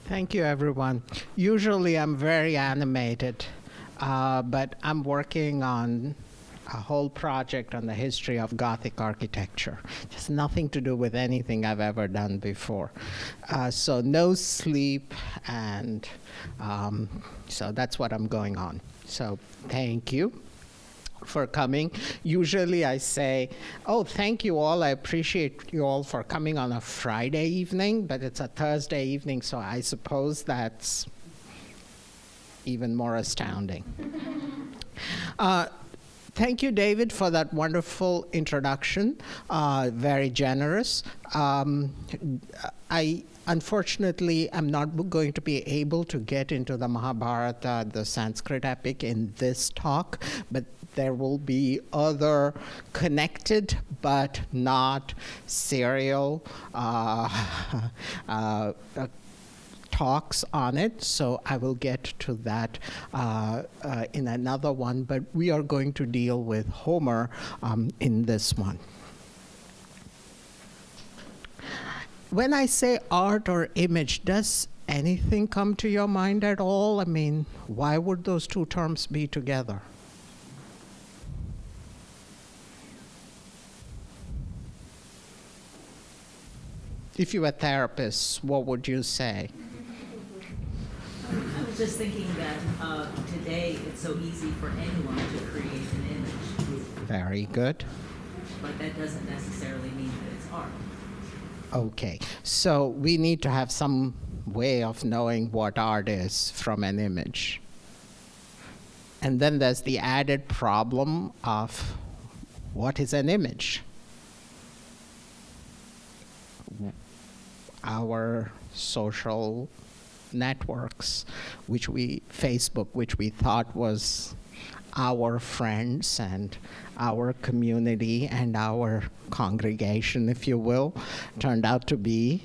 Thank you, everyone. Usually I'm very animated, but I'm working on a whole project on the history of Gothic architecture. Just nothing to do with anything I've ever done before. So no sleep, and so that's what I'm going on. So thank you for coming. Usually I say, oh, thank you all. I appreciate you all for coming on a Friday evening, but it's a Thursday evening, so I suppose that's even more astounding. Thank you, David, for that wonderful introduction. Very generous. Unfortunately, I'm not going to be able to get into the Mahabharata, the Sanskrit epic, in this talk, but there will be other connected but not serial talks on it, so I will get to that in another one, but we are going to deal with Homer in this one. When I say art or image, does anything come to your mind at all? I mean, why would those two terms be together? If you were therapists, what would you say? I was just thinking that today it's so easy for anyone to create an image. Very good. But that doesn't necessarily mean that it's art. Okay, so we need to have some way of knowing what art is from an image. And then there's the added problem of what is an image? Our social networks, Facebook, which we thought was our friends and our community and our congregation, if you will, turned out to be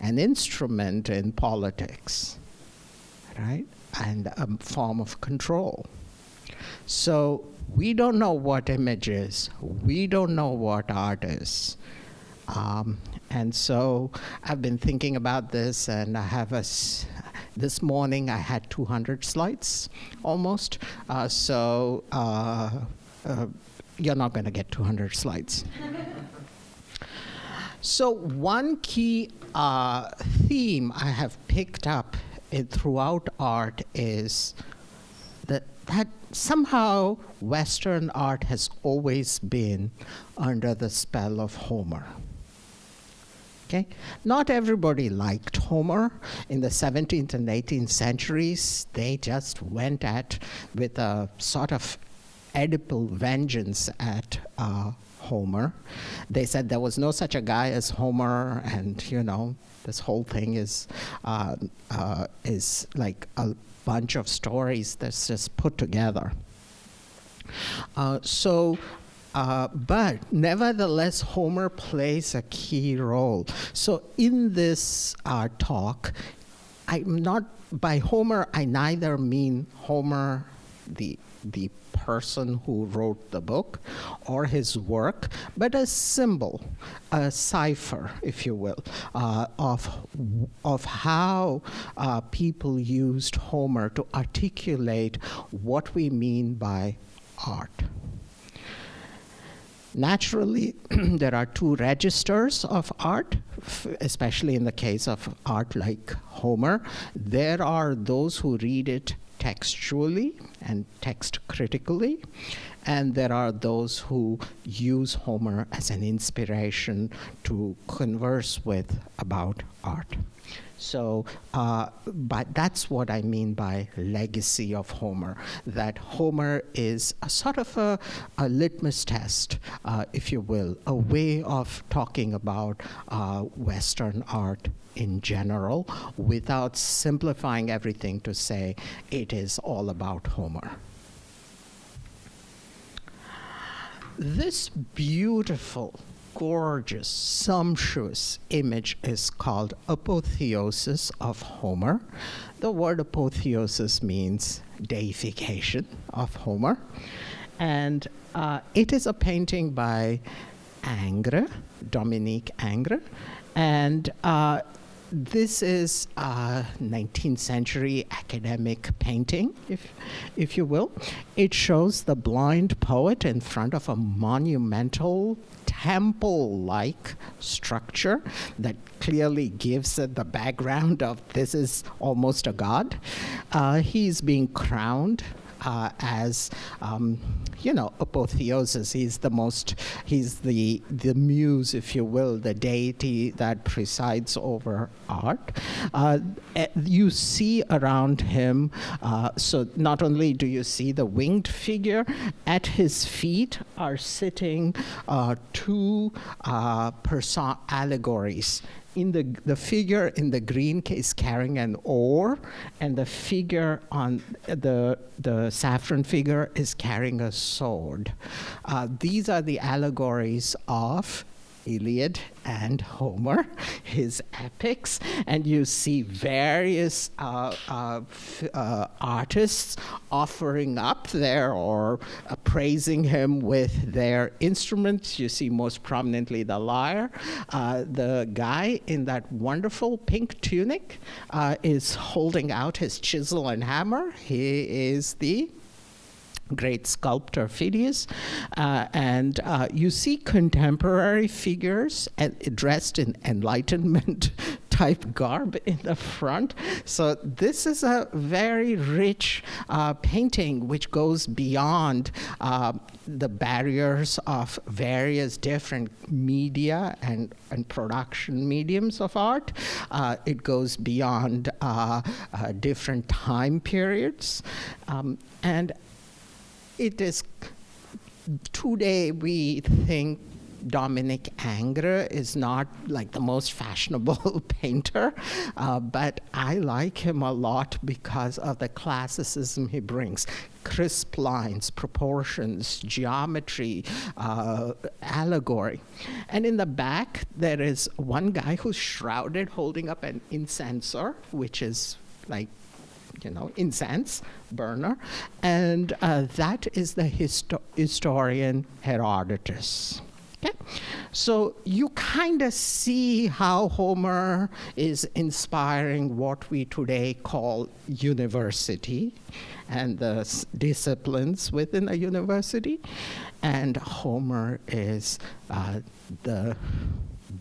an instrument in politics, right? And a form of control. So we don't know what image is. We don't know what art is. And so I've been thinking about this, and I have this morning I had 200 slides almost. So you're not going to get 200 slides. So one key theme I have picked up throughout art is that somehow Western art has always been under the spell of Homer. Okay? Not everybody liked Homer. In the 17th and 18th centuries, they just went with a sort of Oedipal vengeance at Homer. They said there was no such a guy as Homer, and this whole thing is like a bunch of stories that's just put together. But nevertheless, Homer plays a key role. So in this talk, by Homer, I neither mean Homer, the person who wrote the book, or his work, but a symbol, a cipher, if you will, of how people used Homer to articulate what we mean by art. Naturally, there are two registers of art, especially in the case of art like Homer. There are those who read it textually and text critically, and there are those who use Homer as an inspiration to converse with about art. So, but that's what I mean by legacy of Homer, that Homer is a sort of a litmus test, if you will, a way of talking about Western art in general without simplifying everything to say it is all about Homer. This beautiful, gorgeous, sumptuous image is called Apotheosis of Homer. The word apotheosis means deification of Homer. And it is a painting by Ingres, Dominique Ingres. And this is a 19th century academic painting, if you will. It shows the blind poet in front of a monumental temple-like structure that clearly gives it the background of this is almost a god. He's being crowned as Apotheosis. He's the muse, if you will, the deity that presides over art. You see around him, so not only do you see the winged figure, at his feet are sitting two allegories. In the figure in the green is carrying an oar, and the figure on the saffron figure is carrying a sword. These are the allegories of Iliad and Homer, his epics, and you see various artists offering up there or praising him with their instruments. You see most prominently the lyre. The guy in that wonderful pink tunic is holding out his chisel and hammer. He is the great sculptor Phidias, and you see contemporary figures dressed in Enlightenment type garb in the front. So this is a very rich painting which goes beyond the barriers of various different media and production mediums of art. It goes beyond different time periods, and it is, today we think Dominic Ingres is not like the most fashionable painter, but I like him a lot because of the classicism he brings. Crisp lines, proportions, geometry, allegory. And in the back, there is one guy who's shrouded holding up an incenser, which is like, incense burner, and that is the historian Herodotus. Okay? So you kind of see how Homer is inspiring what we today call university and the disciplines within a university, and Homer is the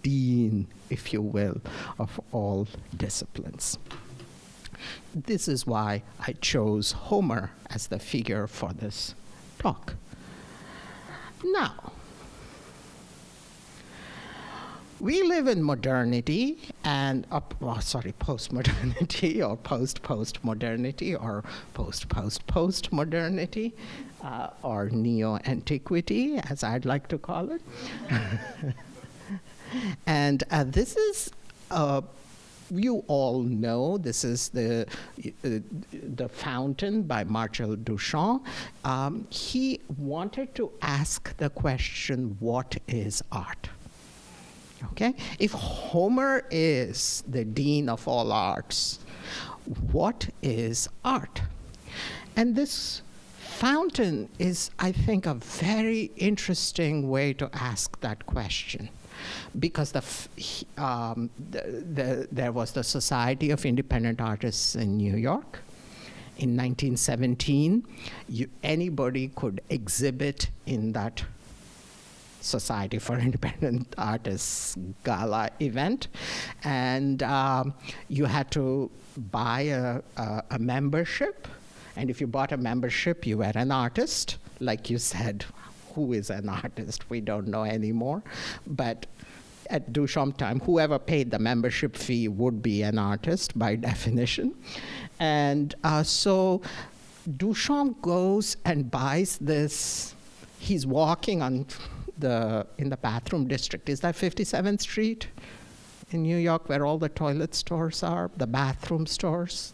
dean, if you will, of all disciplines. This is why I chose Homer as the figure for this talk. Now, we live in modernity and, post-modernity or post-post-modernity or post-post-post-modernity or neo-antiquity, as I'd like to call it. And this is you all know this is the Fountain by Marcel Duchamp. He wanted to ask the question, what is art? Okay? If Homer is the dean of all arts, what is art? And this fountain is, I think, a very interesting way to ask that question. Because there was the Society of Independent Artists in New York. In 1917, anybody could exhibit in that Society for Independent Artists gala event, and you had to buy a membership, and if you bought a membership, you were an artist. Like you said, who is an artist? We don't know anymore, but at Duchamp time, whoever paid the membership fee would be an artist by definition. And so Duchamp goes and buys this. He's walking in the bathroom district. Is that 57th Street in New York, where all the toilet stores are, the bathroom stores?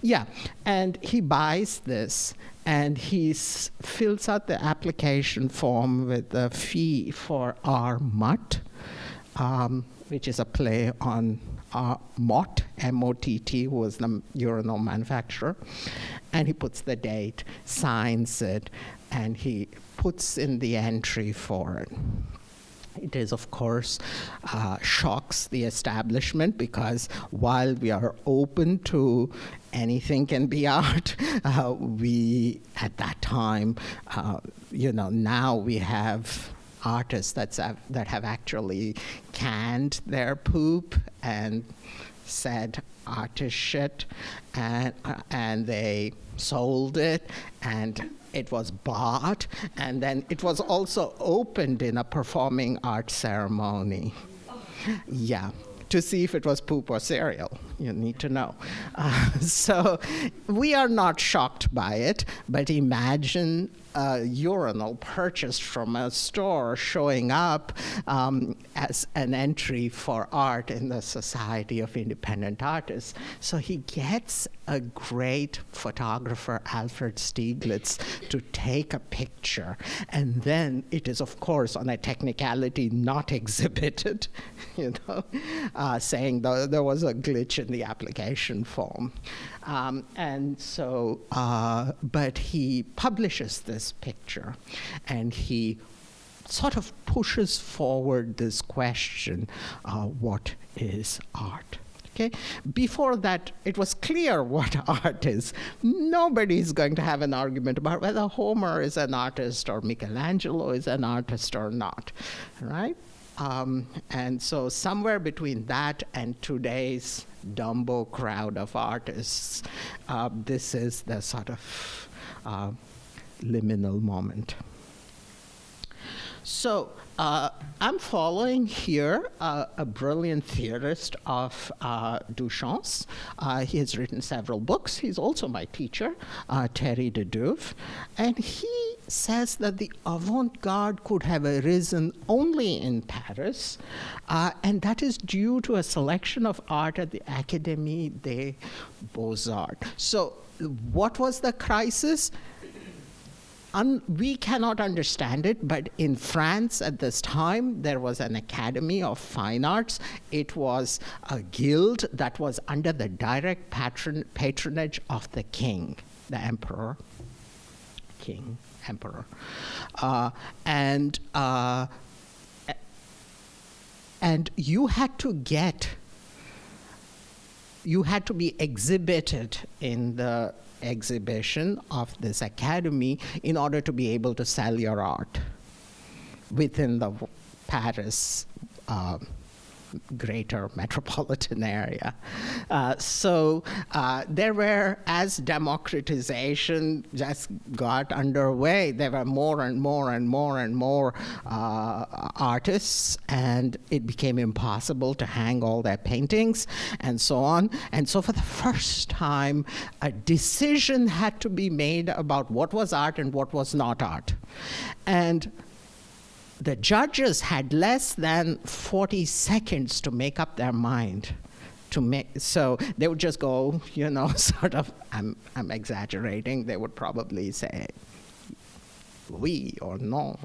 Yeah, and he buys this, and he fills out the application form with the fee for our Mutt, which is a play on Mott, M-O-T-T, who was the urinal manufacturer. And he puts the date, signs it, and he puts in the entry for it. It is, of course, shocks the establishment, because while we are open to anything can be art, we, at that time, now we have artists that have actually canned their poop and said artist shit, and they sold it, and it was bought, and then it was also opened in a performing arts ceremony. Yeah, to see if it was poop or cereal. You need to know. So we are not shocked by it, but imagine a urinal purchased from a store showing up as an entry for art in the Society of Independent Artists. So he gets a great photographer, Alfred Stieglitz, to take a picture. And then it is, of course, on a technicality not exhibited, saying there was a glitch in the application form. But he publishes this picture, and he sort of pushes forward this question, what is art? Okay. Before that, it was clear what art is. Nobody's going to have an argument about whether Homer is an artist or Michelangelo is an artist or not, right? And so somewhere between that and today's Dumbo crowd of artists, this is the sort of liminal moment. So I'm following here a brilliant theorist of Duchamp's. He has written several books. He's also my teacher, Thierry de Duve. And he says that the avant-garde could have arisen only in Paris, and that is due to a selection of art at the Académie des Beaux-Arts. So what was the crisis? We cannot understand it, but in France at this time, there was an Academy of Fine Arts. It was a guild that was under the direct patronage of the king, the emperor. King, emperor. And you had to be exhibited in the exhibition of this academy in order to be able to sell your art within the Paris greater metropolitan area. So there were, as democratization just got underway, there were more and more and more and more artists, and it became impossible to hang all their paintings and so on. And so for the first time, a decision had to be made about what was art and what was not art. And the judges had less than 40 seconds to make up their mind. So they would just go, sort of, I'm exaggerating, they would probably say, oui or non.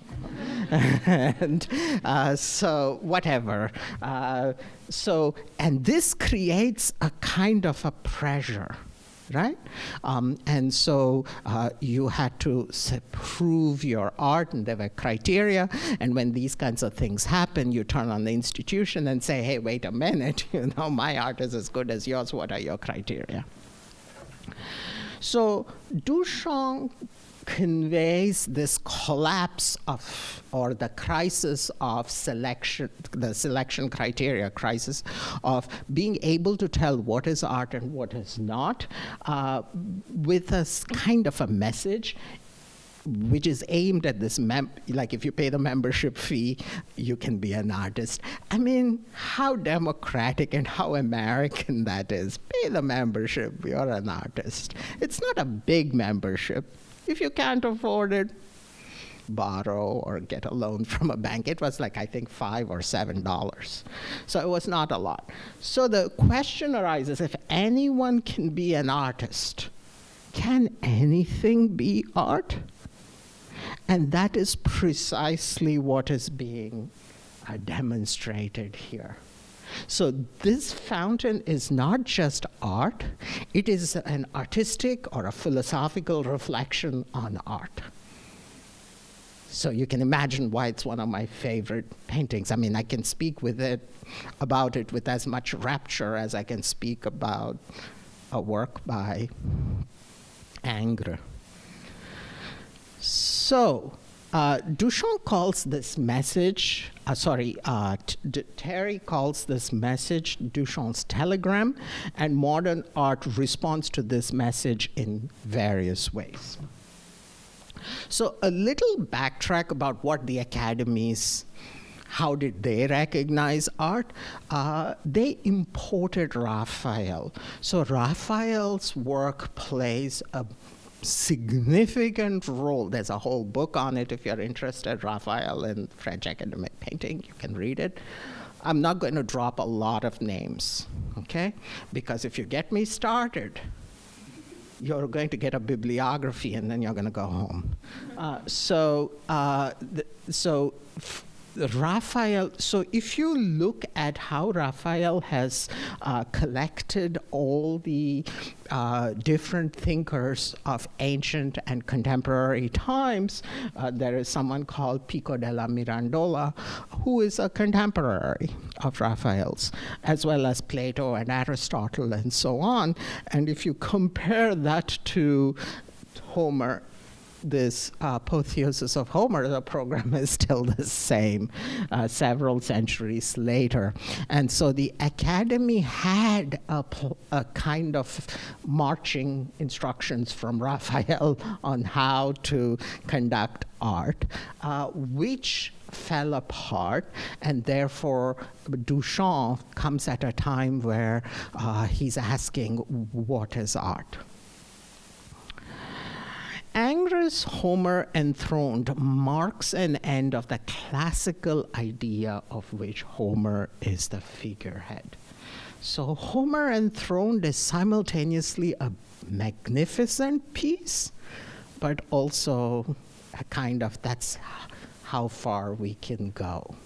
And so whatever. And this creates a kind of a pressure, right? And so you had to prove your art, and there were criteria. And when these kinds of things happen, you turn on the institution and say, hey, wait a minute, my art is as good as yours. What are your criteria? So Duchamp conveys this collapse of, or the crisis of selection, the selection criteria crisis of being able to tell what is art and what is not, with a kind of a message which is aimed at this, like if you pay the membership fee, you can be an artist. I mean, how democratic and how American that is. Pay the membership, you're an artist. It's not a big membership. If you can't afford it, borrow or get a loan from a bank. It was like, I think, $5 or $7. So it was not a lot. So the question arises, if anyone can be an artist, can anything be art? And that is precisely what is being demonstrated here. So this fountain is not just art, it is an artistic or a philosophical reflection on art. So you can imagine why it's one of my favorite paintings. I mean, I can speak about it with as much rapture as I can speak about a work by Ingres. So, Duchamp calls this message, Terry calls this message Duchamp's telegram, and modern art responds to this message in various ways. So a little backtrack about what the academies, how did they recognize art? They imported Raphael. So Raphael's work plays a significant role. There's a whole book on it if you're interested, Raphael in French academic painting. You can read it. I'm not going to drop a lot of names, okay? Because if you get me started, you're going to get a bibliography and then you're going to go home. Raphael, so if you look at how Raphael has collected all the different thinkers of ancient and contemporary times, there is someone called Pico della Mirandola, who is a contemporary of Raphael's, as well as Plato and Aristotle and so on. And if you compare that to Homer, this Apotheosis of Homer, the program is still the same several centuries later. And so the academy had a kind of marching instructions from Raphael on how to conduct art, which fell apart, and therefore Duchamp comes at a time where he's asking, what is art? Ingres' Homer Enthroned marks an end of the classical idea of which Homer is the figurehead. So Homer Enthroned is simultaneously a magnificent piece, but also a kind of, that's how far we can go.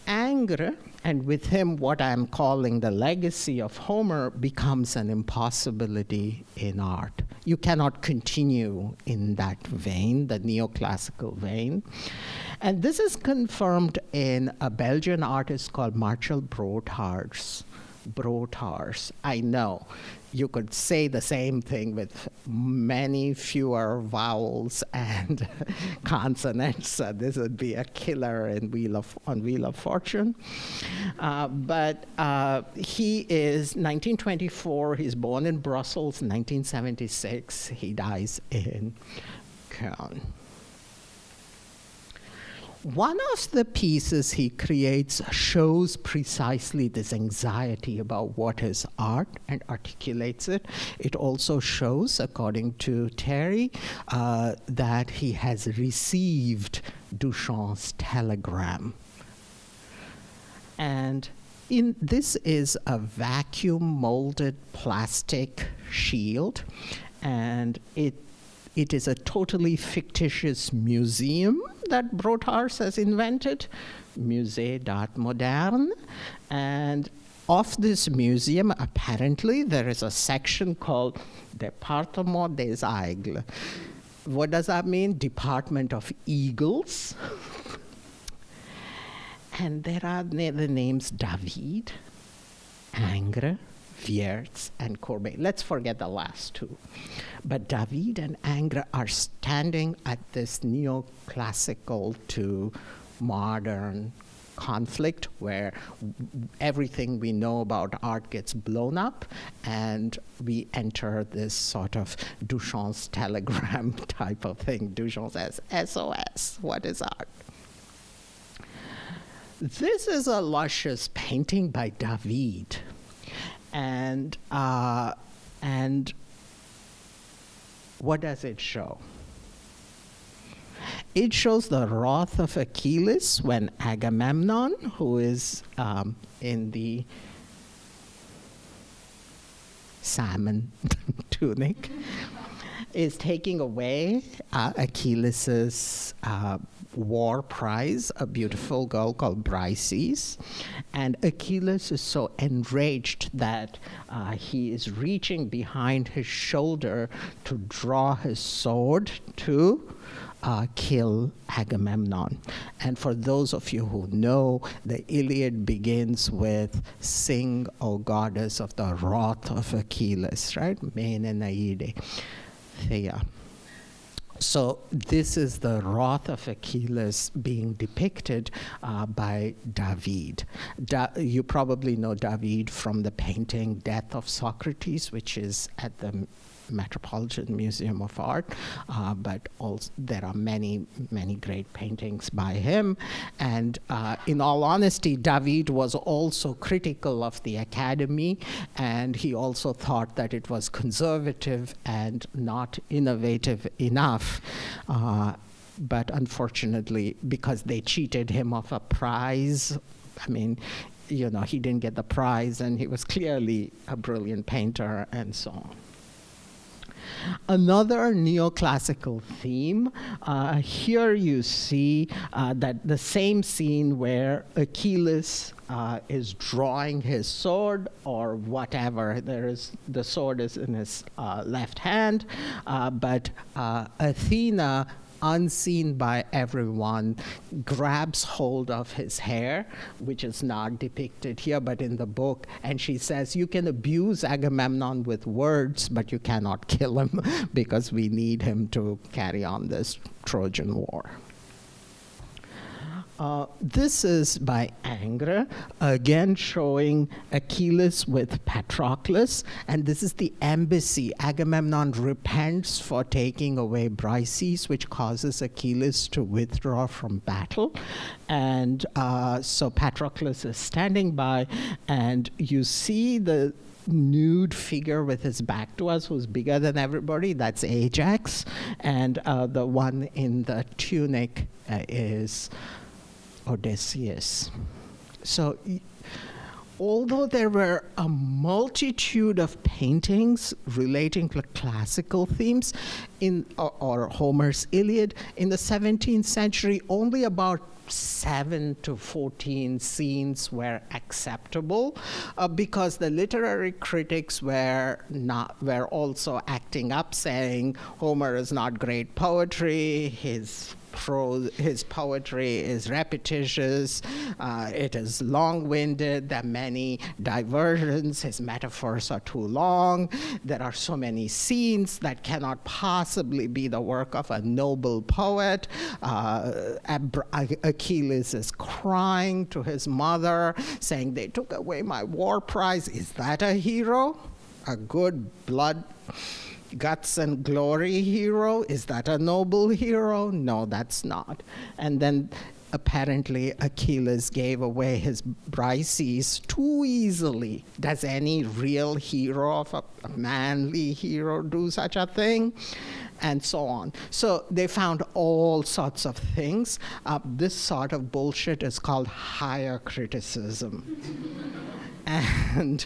Ingres, and with him what I'm calling the legacy of Homer, becomes an impossibility in art. You cannot continue in that vein, the neoclassical vein. And this is confirmed in a Belgian artist called Marcel Broodhaars. I know. You could say the same thing with many fewer vowels and consonants. This would be a killer on Wheel of Fortune. But he is 1924. He's born in Brussels, 1976. He dies in Köln. One of the pieces he creates shows precisely this anxiety about what is art and articulates it. It also shows, according to Terry, that he has received Duchamp's telegram. And this is a vacuum molded plastic shield, and it is a totally fictitious museum that Broodhaars has invented, Musée d'Art Moderne. And of this museum, apparently, there is a section called Département des Aigles. What does that mean? Department of Eagles. And there are the names David, Ingres, Wiertz, and Courbet. Let's forget the last two. But David and Ingres are standing at this neoclassical to modern conflict where everything we know about art gets blown up, and we enter this sort of Duchamp's telegram type of thing. Duchamp says, SOS, what is art? This is a luscious painting by David. And what does it show? It shows the wrath of Achilles when Agamemnon, who is in the salmon tunic, is taking away Achilles' war prize, a beautiful girl called Briseis. And Achilles is so enraged that he is reaching behind his shoulder to draw his sword to kill Agamemnon. And for those of you who know, the Iliad begins with "Sing, O goddess of the wrath of Achilles," right? Mene Naide, Thea. So this is the wrath of Achilles being depicted by David. You probably know David from the painting Death of Socrates, which is at the Metropolitan Museum of Art, but also there are many, many great paintings by him. And in all honesty, David was also critical of the academy, and he also thought that it was conservative and not innovative enough. But unfortunately, because they cheated him of a prize, I mean, you know, he didn't get the prize, and he was clearly a brilliant painter, and so on. Another neoclassical theme, here you see that the same scene where Achilles is drawing his sword or whatever. The sword is in his left hand, but Athena, unseen by everyone, grabs hold of his hair, which is not depicted here, but in the book, and she says, "You can abuse Agamemnon with words, but you cannot kill him because we need him to carry on this Trojan War." This is by Ingres, again showing Achilles with Patroclus, and this is the embassy. Agamemnon repents for taking away Briseis, which causes Achilles to withdraw from battle. And so Patroclus is standing by, and you see the nude figure with his back to us, who's bigger than everybody. That's Ajax. And the one in the tunic is Odysseus. So although there were a multitude of paintings relating to classical themes in or Homer's Iliad, in the 17th century, only about 7 to 14 scenes were acceptable because the literary critics were also acting up, saying Homer is not great poetry, his poetry is repetitious, it is long-winded, there are many diversions, his metaphors are too long, there are so many scenes that cannot possibly be the work of a noble poet. Achilles is crying to his mother, saying, "They took away my war prize." Is that a hero? A good blood, guts and glory hero? Is that a noble hero? No, that's not. And then apparently Achilles gave away his Briseis too easily. Does any real hero of a manly hero do such a thing? And so on. So they found all sorts of things. This sort of bullshit is called higher criticism. And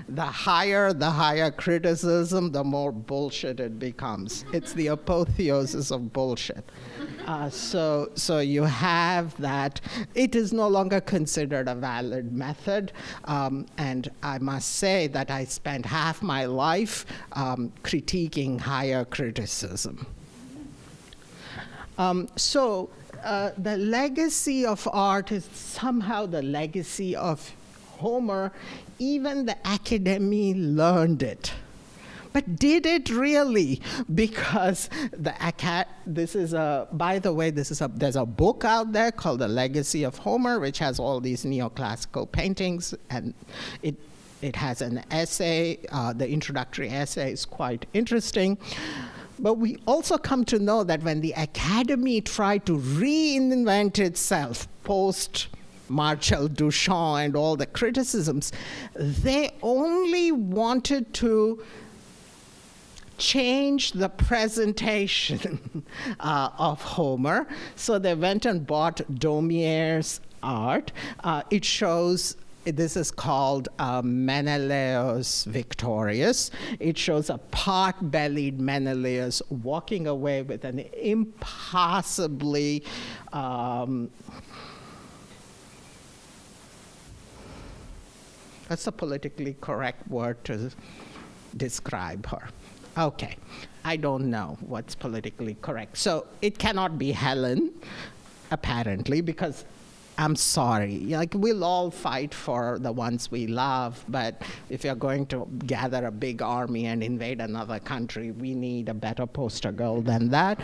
the higher criticism, the more bullshit it becomes. It's the apotheosis of bullshit. So you have that. It is no longer considered a valid method. And I must say that I spent half my life critiquing higher criticism. The legacy of art is somehow the legacy of Homer. Even the academy learned it. But did it really? Because there's a book out there called The Legacy of Homer, which has all these neoclassical paintings, and it has an essay. The introductory essay is quite interesting. But we also come to know that when the academy tried to reinvent itself post Marcel Duchamp and all the criticisms, they only wanted to change the presentation of Homer. So they went and bought Daumier's art. It shows, this is called Menelaus Victorious. It shows a pot-bellied Menelaus walking away with an impossibly that's a politically correct word to describe her. Okay. I don't know what's politically correct. So it cannot be Helen, apparently, because I'm sorry. Like, we'll all fight for the ones we love, but if you're going to gather a big army and invade another country, we need a better poster girl than that.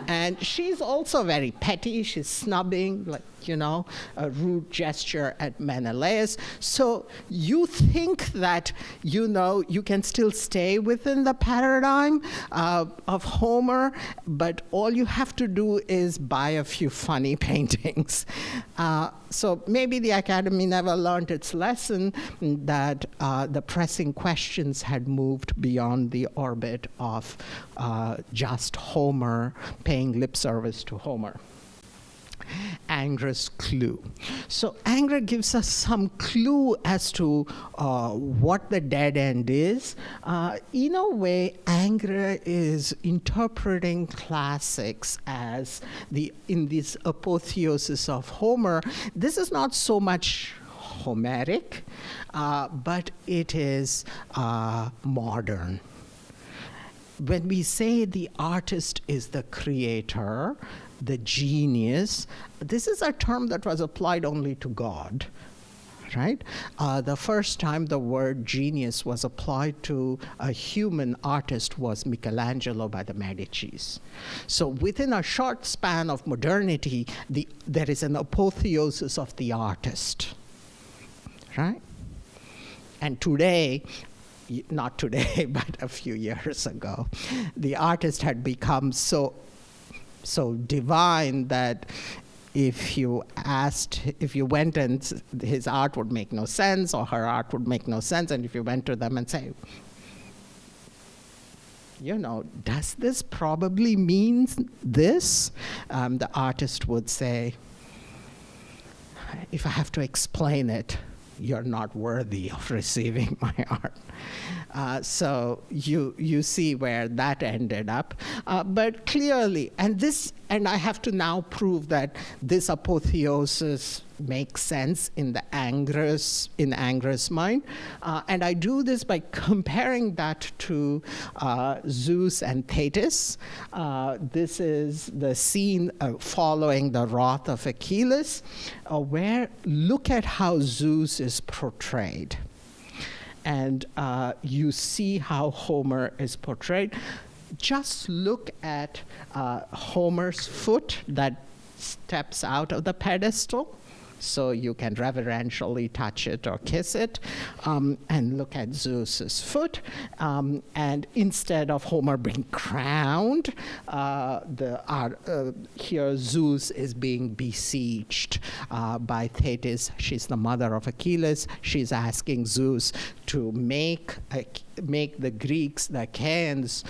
And she's also very petty. She's snubbing, like, a rude gesture at Menelaus. So you think that, you can still stay within the paradigm of Homer, but all you have to do is buy a few funny paintings. So maybe the Academy never learned its lesson that the pressing questions had moved beyond the orbit of just Homer, paying lip service to Homer. Angra's clue. So Angra gives us some clue as to what the dead end is. In a way, Angra is interpreting classics as in this Apotheosis of Homer. This is not so much Homeric, but it is modern. When we say the artist is the creator, the genius, this is a term that was applied only to God, right? The first time the word genius was applied to a human artist was Michelangelo by the Medicis. So within a short span of modernity, there is an apotheosis of the artist, right? And today, not today, but a few years ago, the artist had become so divine that if you went and his art would make no sense, or her art would make no sense, and if you went to them and say, does this probably mean this? The artist would say, if I have to explain it, you're not worthy of receiving my art. So you see where that ended up. But clearly, and I have to now prove that this apotheosis makes sense in Angra's mind. And I do this by comparing that to Zeus and Thetis. This is the scene following the wrath of Achilles, where look at how Zeus is portrayed. And you see how Homer is portrayed. Just look at Homer's foot that steps out of the pedestal, so you can reverentially touch it or kiss it, and look at Zeus's foot. And instead of Homer being crowned, here Zeus is being besieged by Thetis. She's the mother of Achilles. She's asking Zeus to make the Greeks, the Achaeans,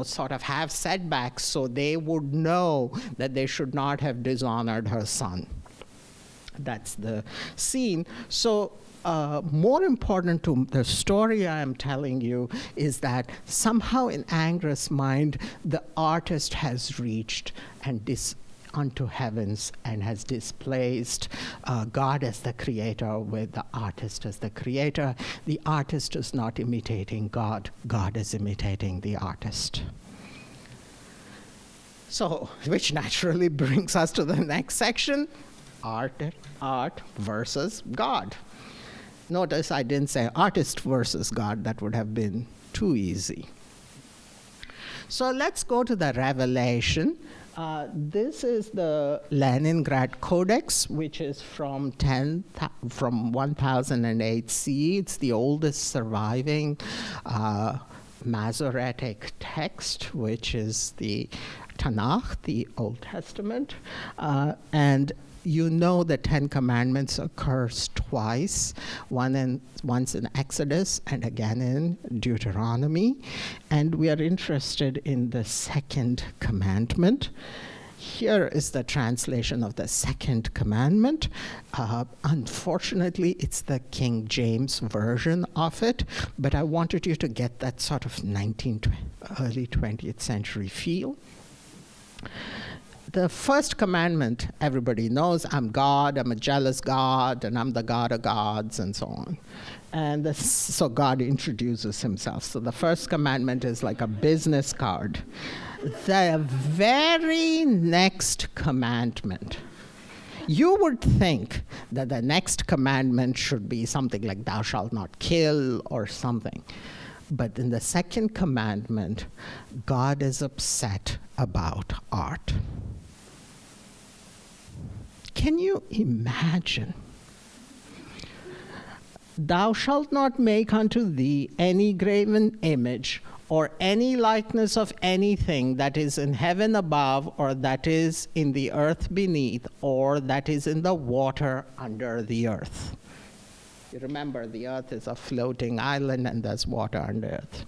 sort of have setbacks so they would know that they should not have dishonored her son. That's the scene. So more important to the story I am telling you is that somehow in Angra's mind, the artist has reached unto heavens and has displaced God as the creator with the artist as the creator. The artist is not imitating God. God is imitating the artist. So, which naturally brings us to the next section. Art versus God. Notice I didn't say artist versus God. That would have been too easy. So let's go to the Revelation. This is the Leningrad Codex, which is from 1008 CE. It's the oldest surviving Masoretic text, which is the Tanakh, the Old Testament. And the Ten Commandments occurs twice, once in Exodus and again in Deuteronomy. And we are interested in the second commandment. Here is the translation of the second commandment. Unfortunately, it's the King James version of it, but I wanted you to get that sort of early 20th century feel. The first commandment, everybody knows, I'm God, I'm a jealous God, and I'm the God of gods, and so on. And so God introduces himself. So the first commandment is like a business card. The very next commandment, you would think that the next commandment should be something like thou shalt not kill or something. But in the second commandment, God is upset about art. Can you imagine? Thou shalt not make unto thee any graven image or any likeness of anything that is in heaven above, or that is in the earth beneath, or that is in the water under the earth. You remember, the earth is a floating island and there's water under earth.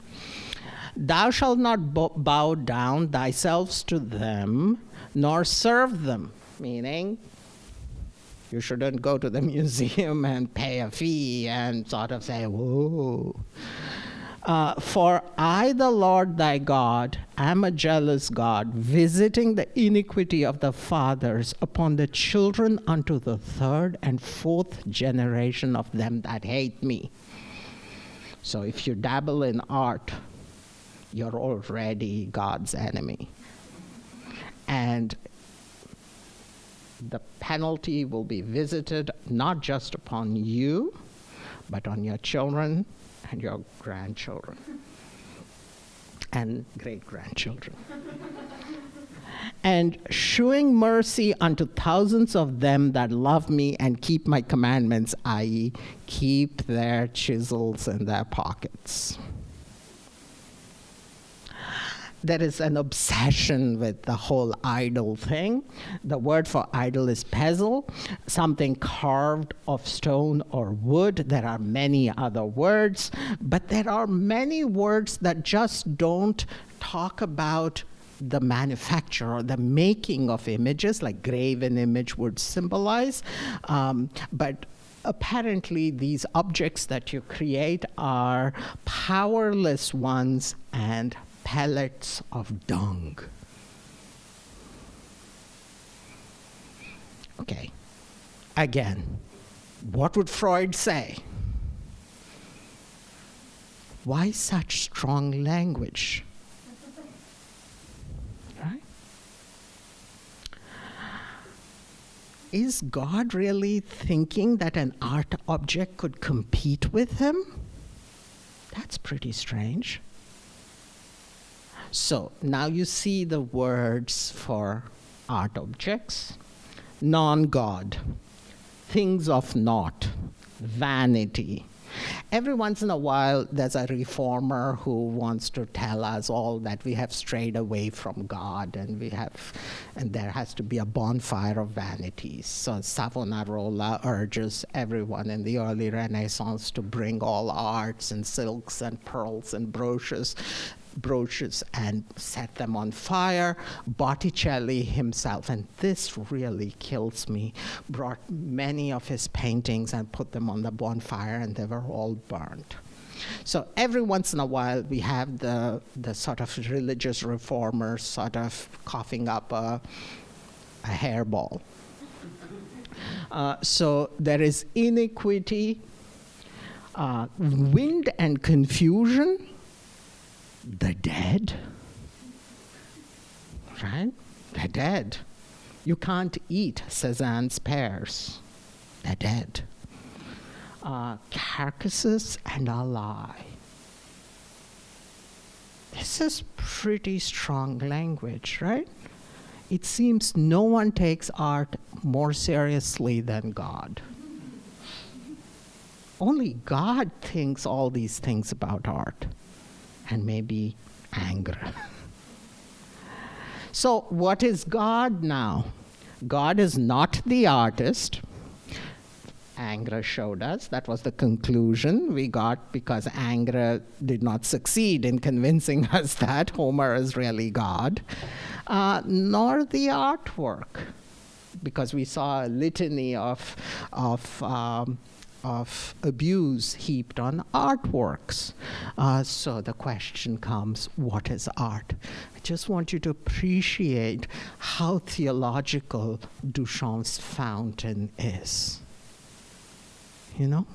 Thou shalt not bow down thyself to them, nor serve them, meaning you shouldn't go to the museum and pay a fee and sort of say, whoa. For I, the Lord thy God, am a jealous God, visiting the iniquity of the fathers upon the children unto the third and fourth generation of them that hate me. So if you dabble in art, you're already God's enemy. And the penalty will be visited not just upon you, but on your children and your grandchildren and great-grandchildren. And shewing mercy unto thousands of them that love me and keep my commandments, i.e., keep their chisels in their pockets. There is an obsession with the whole idol thing. The word for idol is pesel, something carved of stone or wood. There are many other words, but there are many words that just don't talk about the manufacture or the making of images, like graven image would symbolize. But apparently these objects that you create are powerless ones and pellets of dung. Okay, again, what would Freud say? Why such strong language? Right? Is God really thinking that an art object could compete with him? That's pretty strange. So now you see the words for art objects. Non-God, things of naught, vanity. Every once in a while, there's a reformer who wants to tell us all that we have strayed away from God, and there has to be a bonfire of vanities. So Savonarola urges everyone in the early Renaissance to bring all arts and silks and pearls and brooches and set them on fire. Botticelli himself, and this really kills me, brought many of his paintings and put them on the bonfire, and they were all burned. So every once in a while we have the sort of religious reformers sort of coughing up a hairball. So there is iniquity, wind and confusion, the dead, right? The dead. You can't eat Cézanne's pears. They're dead. Carcasses and a lie. This is pretty strong language, right? It seems no one takes art more seriously than God. Only God thinks all these things about art. And maybe anger. So what is God now? God is not the artist. Angra showed us. That was the conclusion we got because Angra did not succeed in convincing us that Homer is really God. Nor the artwork, because we saw a litany of of abuse heaped on artworks. So the question comes, what is art? I just want you to appreciate how theological Duchamp's fountain is. You know?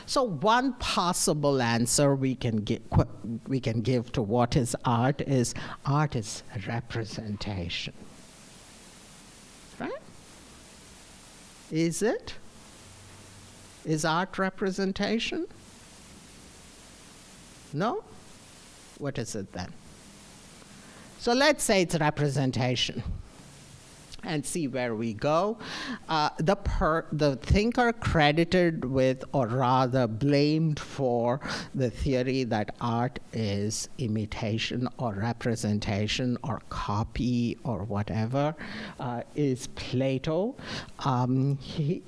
So one possible answer we can give to what is art is representation. Right? Is it? Is art representation? No? What is it then? So let's say it's representation and see where we go. The thinker credited with, or rather blamed for, the theory that art is imitation or representation or copy or whatever is Plato.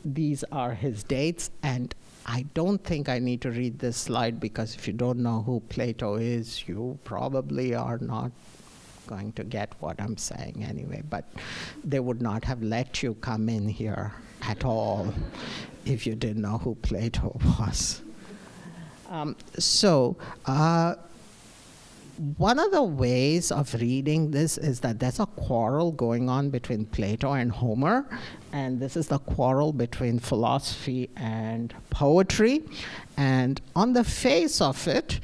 These are his dates, and I don't think I need to read this slide, because if you don't know who Plato is, you probably are not going to get what I'm saying anyway, but they would not have let you come in here at all if you didn't know who Plato was. One of the ways of reading this is that there's a quarrel going on between Plato and Homer, and this is the quarrel between philosophy and poetry. And on the face of it,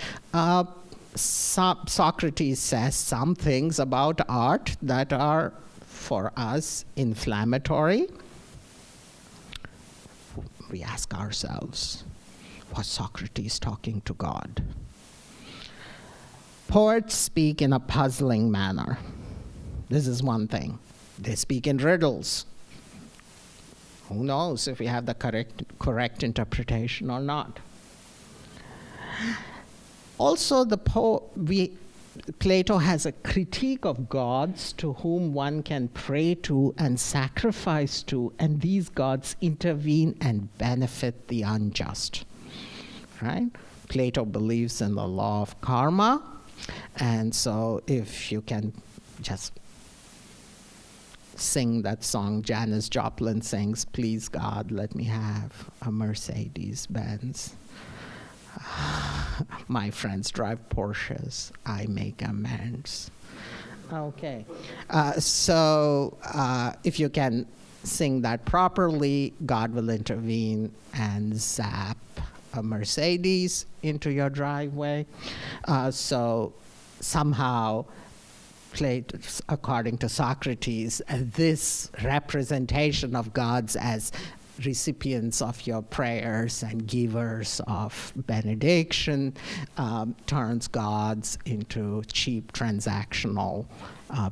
Socrates says some things about art that are, for us, inflammatory. We ask ourselves, was Socrates talking to God? Poets speak in a puzzling manner. This is one thing. They speak in riddles. Who knows if we have the correct interpretation or not? Also, Plato has a critique of gods to whom one can pray to and sacrifice to, and these gods intervene and benefit the unjust. Right? Plato believes in the law of karma, and so if you can just sing that song Janis Joplin sings, "Please God, let me have a Mercedes-Benz. My friends drive Porsches, I make amends." Okay. So if you can sing that properly, God will intervene and zap a Mercedes into your driveway. So somehow, according to Socrates, this representation of gods as recipients of your prayers and givers of benediction turns gods into cheap transactional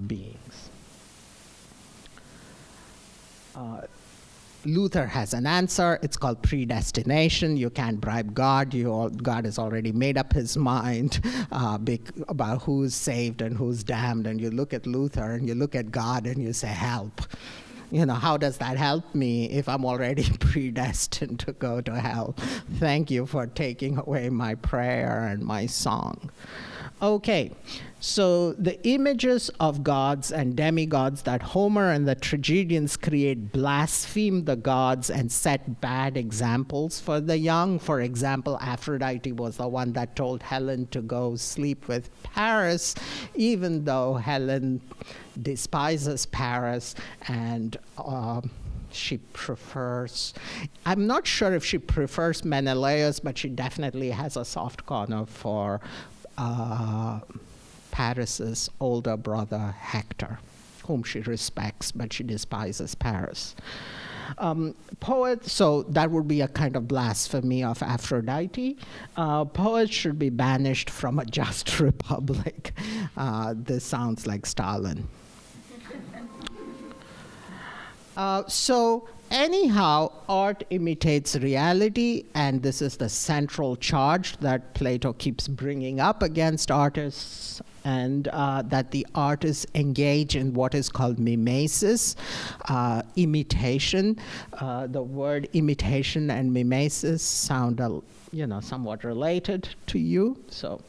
beings. Luther has an answer. It's called predestination. You can't bribe God. God has already made up his mind about who's saved and who's damned. And you look at Luther and you look at God and you say, help. You know, how does that help me if I'm already predestined to go to hell? Thank you for taking away my prayer and my song. Okay, so the images of gods and demigods that Homer and the tragedians create blaspheme the gods and set bad examples for the young. For example, Aphrodite was the one that told Helen to go sleep with Paris, even though Helen despises Paris and she prefers, I'm not sure if she prefers Menelaus, but she definitely has a soft corner for Paris's older brother Hector, whom she respects, but she despises Paris. So that would be a kind of blasphemy of Aphrodite. Poets should be banished from a just republic. This sounds like Stalin. So anyhow, art imitates reality, and this is the central charge that Plato keeps bringing up against artists and that the artists engage in what is called mimesis, imitation. The word imitation and mimesis sound, somewhat related to you. So,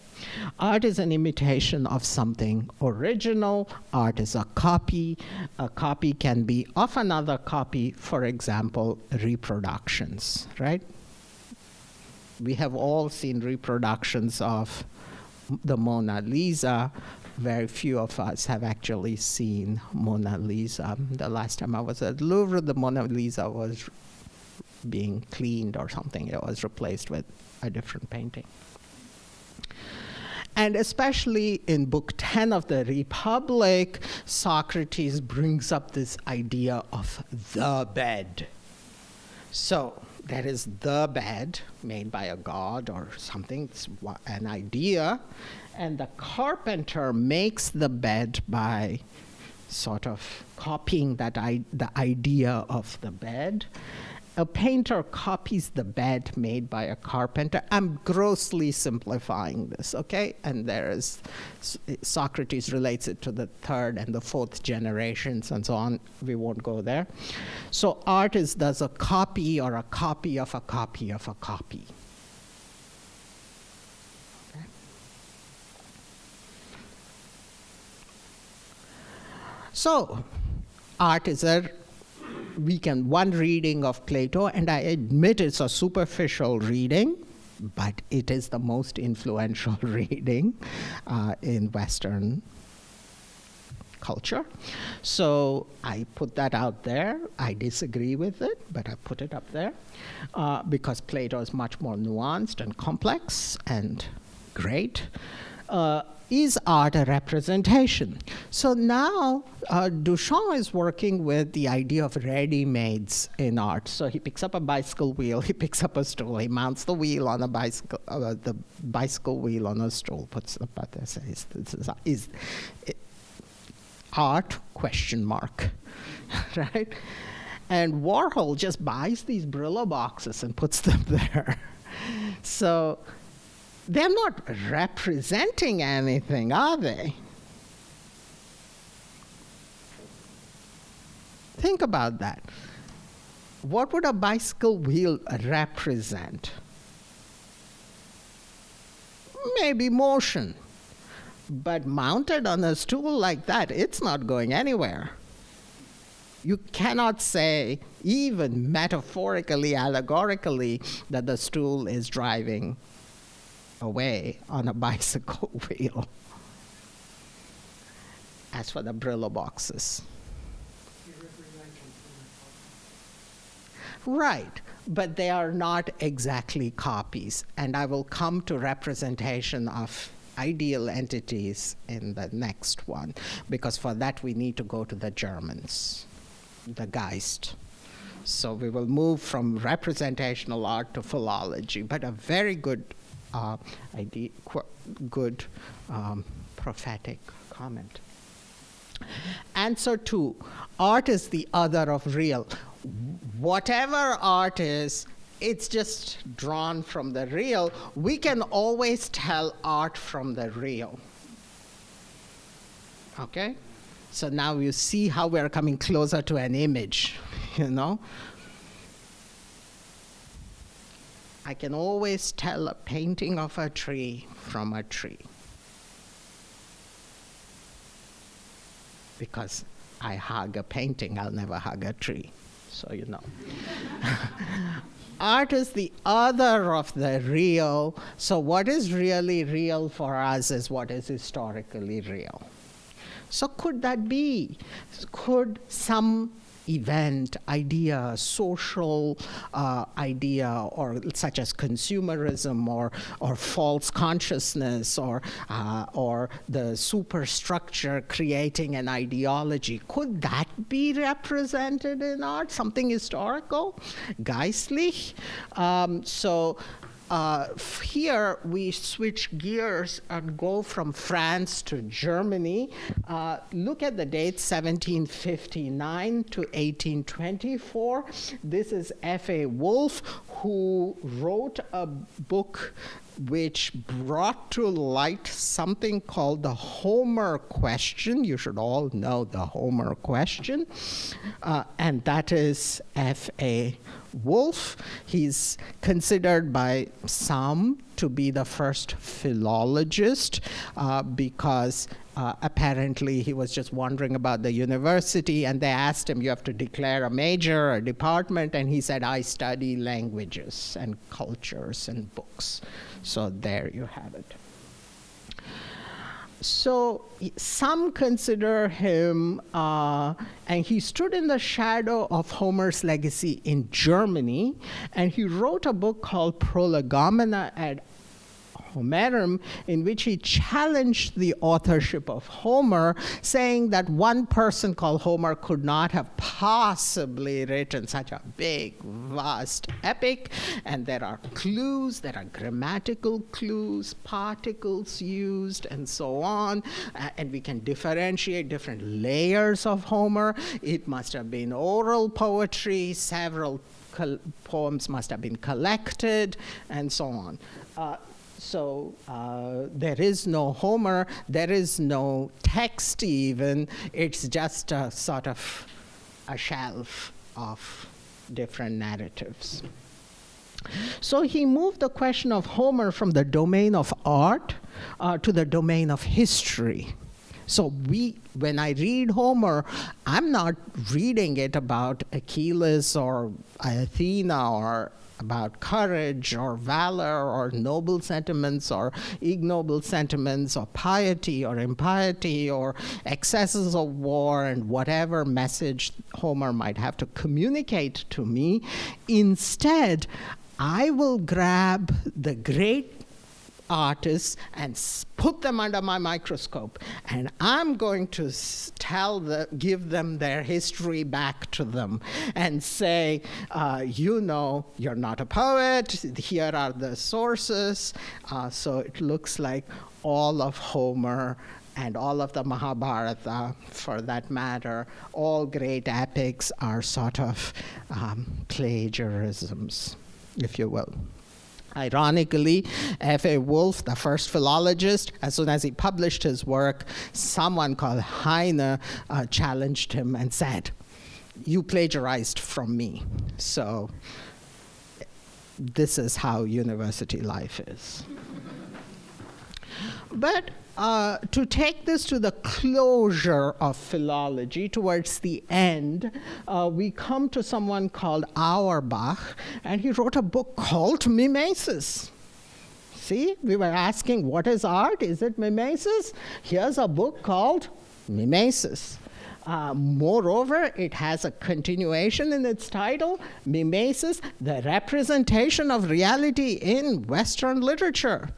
art is an imitation of something original. Art is a copy. A copy can be of another copy, for example, reproductions, right? We have all seen reproductions of the Mona Lisa. Very few of us have actually seen Mona Lisa. The last time I was at Louvre, the Mona Lisa was being cleaned or something. It was replaced with a different painting. And especially in Book 10 of the Republic, Socrates brings up this idea of the bed. So there is the bed made by a god or something, it's an idea, and the carpenter makes the bed by sort of copying the idea of the bed. A painter copies the bed made by a carpenter. I'm grossly simplifying this, okay? And Socrates relates it to the third and the fourth generations and so on. We won't go there. So art does a copy or a copy of a copy of a copy. Okay. So art is one reading of Plato, and I admit it's a superficial reading, but it is the most influential reading in Western culture. So I put that out there. I disagree with it, but I put it up there because Plato is much more nuanced and complex and great. Is art a representation? So now Duchamp is working with the idea of ready-mades in art. So he picks up a bicycle wheel, he picks up a stool, he mounts the wheel on a bicycle, the bicycle wheel on a stool, puts it up there, says, "This is art?" ? Right? And Warhol just buys these Brillo boxes and puts them there. So they're not representing anything, are they? Think about that. What would a bicycle wheel represent? Maybe motion. But mounted on a stool like that, it's not going anywhere. You cannot say, even metaphorically, allegorically, that the stool is driving away on a bicycle wheel. As for the Brillo boxes. Right, but they are not exactly copies. And I will come to representation of ideal entities in the next one, because for that we need to go to the Germans, the Geist. So we will move from representational art to philology, but a very good prophetic comment. Answer 2, art is the other of real. Whatever art is, it's just drawn from the real. We can always tell art from the real. Okay? So now you see how we're coming closer to an image, I can always tell a painting of a tree from a tree. Because I hug a painting, I'll never hug a tree. So you know. Art is the other of the real. So what is really real for us is what is historically real. So could that be? Could some event, idea, social idea, or such as consumerism, or false consciousness, or the superstructure creating an ideology, could that be represented in art? Something historical, geistlich? Here we switch gears and go from France to Germany. Look at the date 1759 to 1824. This is F.A. Wolf, who wrote a book which brought to light something called the Homer question. You should all know the Homer question. And that is F.A. Wolf. He's considered by some to be the first philologist because apparently he was just wondering about the university, and they asked him, you have to declare a major or a department, and he said, I study languages and cultures and books. So there you have it. So some consider him, and he stood in the shadow of Homer's legacy in Germany, and he wrote a book called Prolegomena ad Homerum, in which he challenged the authorship of Homer, saying that one person called Homer could not have possibly written such a big, vast epic. And there are clues, there are grammatical clues, particles used, and so on. And we can differentiate different layers of Homer. It must have been oral poetry, several poems must have been collected, and so on. So there is no Homer, there is no text even, it's just a sort of a shelf of different narratives. So he moved the question of Homer from the domain of art to the domain of history. So when I read Homer, I'm not reading it about Achilles or Athena or about courage or valor or noble sentiments or ignoble sentiments or piety or impiety or excesses of war and whatever message Homer might have to communicate to me. Instead, I will grab the great artists and put them under my microscope, and I'm going to give them their history back to them and say, you're not a poet, here are the sources. So it looks like all of Homer and all of the Mahabharata, for that matter, all great epics are sort of plagiarisms, if you will. Ironically, F.A. Wolf, the first philologist, as soon as he published his work, someone called Heine challenged him and said, you plagiarized from me. So this is how university life is. But to take this to the closure of philology, towards the end, we come to someone called Auerbach, and he wrote a book called Mimesis. See, we were asking, what is art? Is it mimesis? Here's a book called Mimesis. Moreover, it has a continuation in its title, Mimesis, the representation of reality in Western literature.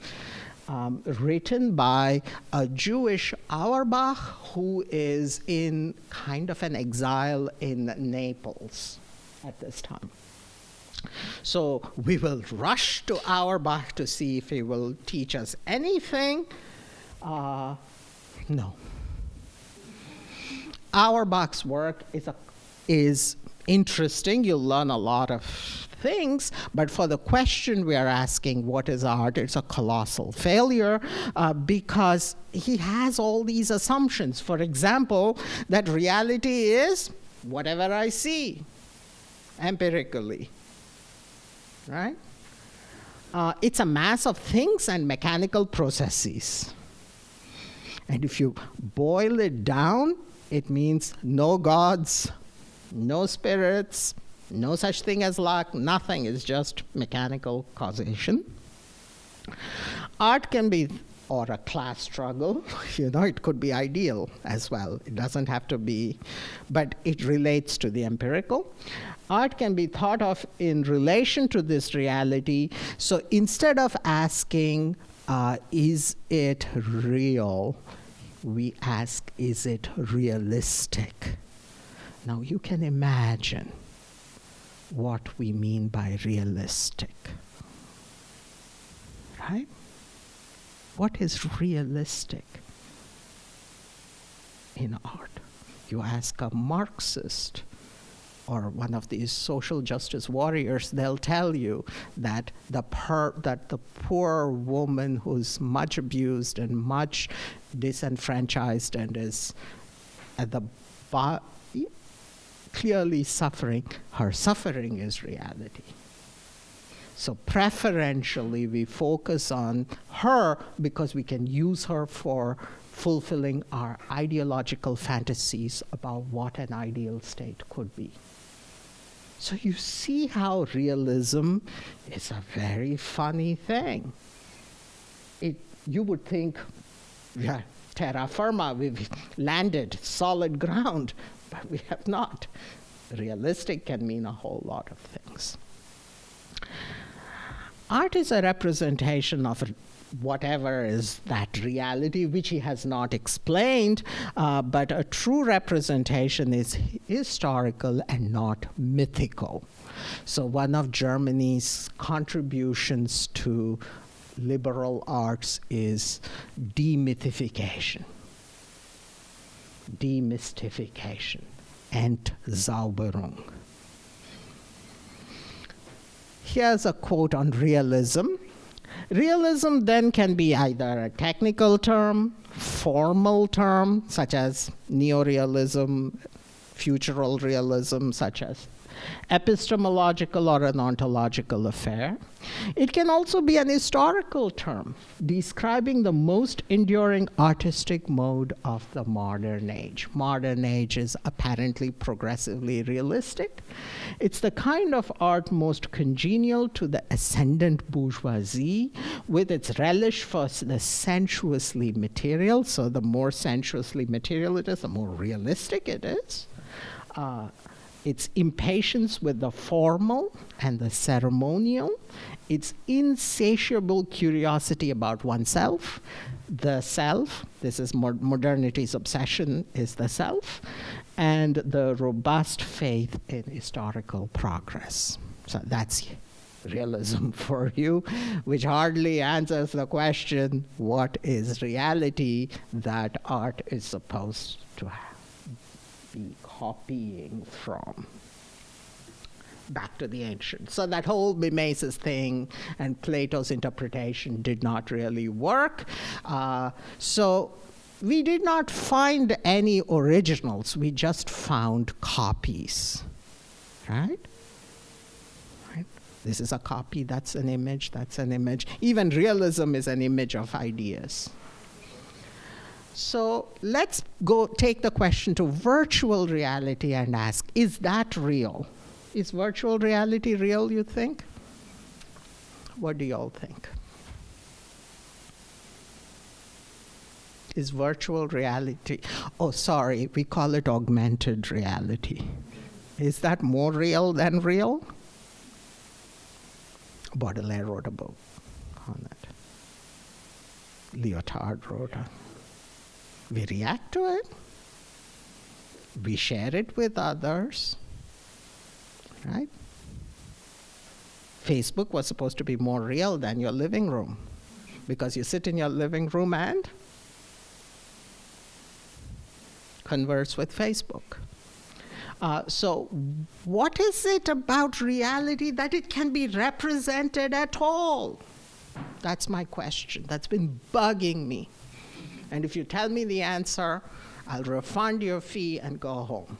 Written by a Jewish Auerbach who is in kind of an exile in Naples at this time. So we will rush to Auerbach to see if he will teach us anything. No. Auerbach's work is interesting. You'll learn a lot of things, but for the question we are asking, what is art, it's a colossal failure because he has all these assumptions. For example, that reality is whatever I see, empirically, right? It's a mass of things and mechanical processes. And if you boil it down, it means no gods, no spirits, no such thing as luck, nothing. Is just mechanical causation. Art can be, or a class struggle, it could be ideal as well. It doesn't have to be, but it relates to the empirical. Art can be thought of in relation to this reality. So instead of asking, is it real, we ask, is it realistic? Now you can imagine what we mean by realistic, right? What is realistic in art? You ask a Marxist, or one of these social justice warriors, they'll tell you that the poor woman who's much abused and much disenfranchised and is at the clearly suffering, her suffering is reality. So preferentially, we focus on her because we can use her for fulfilling our ideological fantasies about what an ideal state could be. So you see how realism is a very funny thing. You would think, yeah, terra firma, we've landed solid ground, but we have not. Realistic can mean a whole lot of things. Art is a representation of whatever is that reality, which he has not explained, but a true representation is historical and not mythical. So one of Germany's contributions to liberal arts is demythification, demystification, Entzauberung. Here's a quote on realism. Realism then can be either a technical term, formal term, such as neorealism, futural realism, such as epistemological or an ontological affair. It can also be an historical term, describing the most enduring artistic mode of the modern age. Modern age is apparently progressively realistic. It's the kind of art most congenial to the ascendant bourgeoisie, with its relish for the sensuously material. So the more sensuously material it is, the more realistic it is. Its impatience with the formal and the ceremonial, its insatiable curiosity about oneself, the self, this is modernity's obsession, is the self, and the robust faith in historical progress. So that's realism for you, which hardly answers the question, what is reality that art is supposed to be copying from? Back to the ancients. So that whole mimesis thing and Plato's interpretation did not really work. So we did not find any originals. We just found copies, right? This is a copy, that's an image, that's an image. Even realism is an image of ideas. So let's go take the question to virtual reality and ask, is that real? Is virtual reality real, you think? What do you all think? Is virtual reality, oh sorry, we call it augmented reality. Is that more real than real? Baudelaire wrote a book on that. Lyotard wrote a. We react to it. We share it with others, right? Facebook was supposed to be more real than your living room because you sit in your living room and converse with Facebook. So what is it about reality that it can be represented at all? That's my question. That's been bugging me. And if you tell me the answer, I'll refund your fee and go home.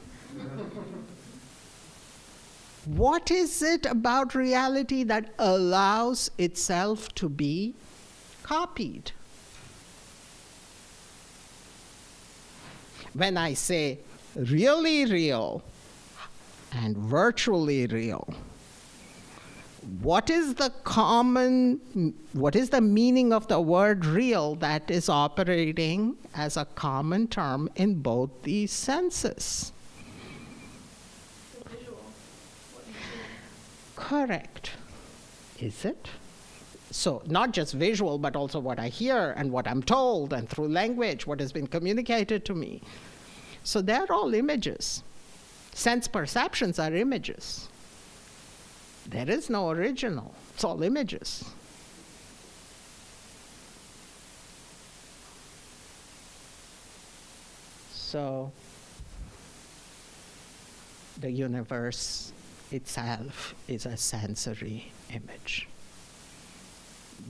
What is it about reality that allows itself to be copied? When I say really real and virtually real, what is the meaning of the word real that is operating as a common term in both these senses? The visual. Correct. Is it? So not just visual, but also what I hear and what I'm told, and through language, what has been communicated to me. So they're all images. Sense perceptions are images. There is no original. It's all images. So the universe itself is a sensory image.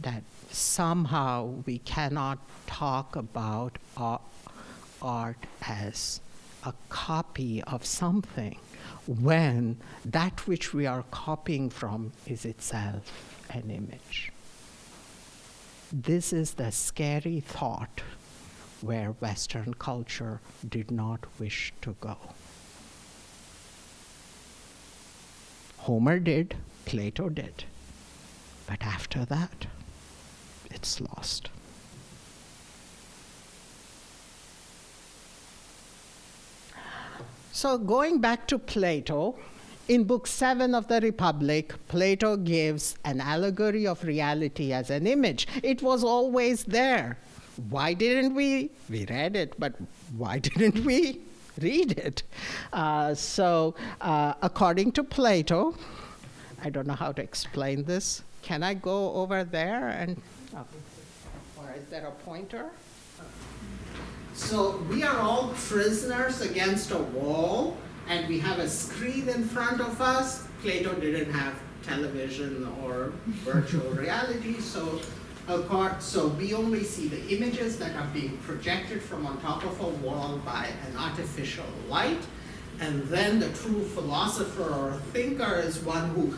That somehow we cannot talk about art as a copy of something when that which we are copying from is itself an image. This is the scary thought where Western culture did not wish to go. Homer did, Plato did, but after that, it's lost. So going back to Plato, in Book 7 of the Republic, Plato gives an allegory of reality as an image. It was always there. Why didn't we read it, but why didn't we read it? According to Plato, I don't know how to explain this. Can I go over there and, or is there a pointer? So we are all prisoners against a wall, and we have a screen in front of us. Plato didn't have television or virtual reality, so we only see the images that are being projected from on top of a wall by an artificial light. And then the true philosopher or thinker is one who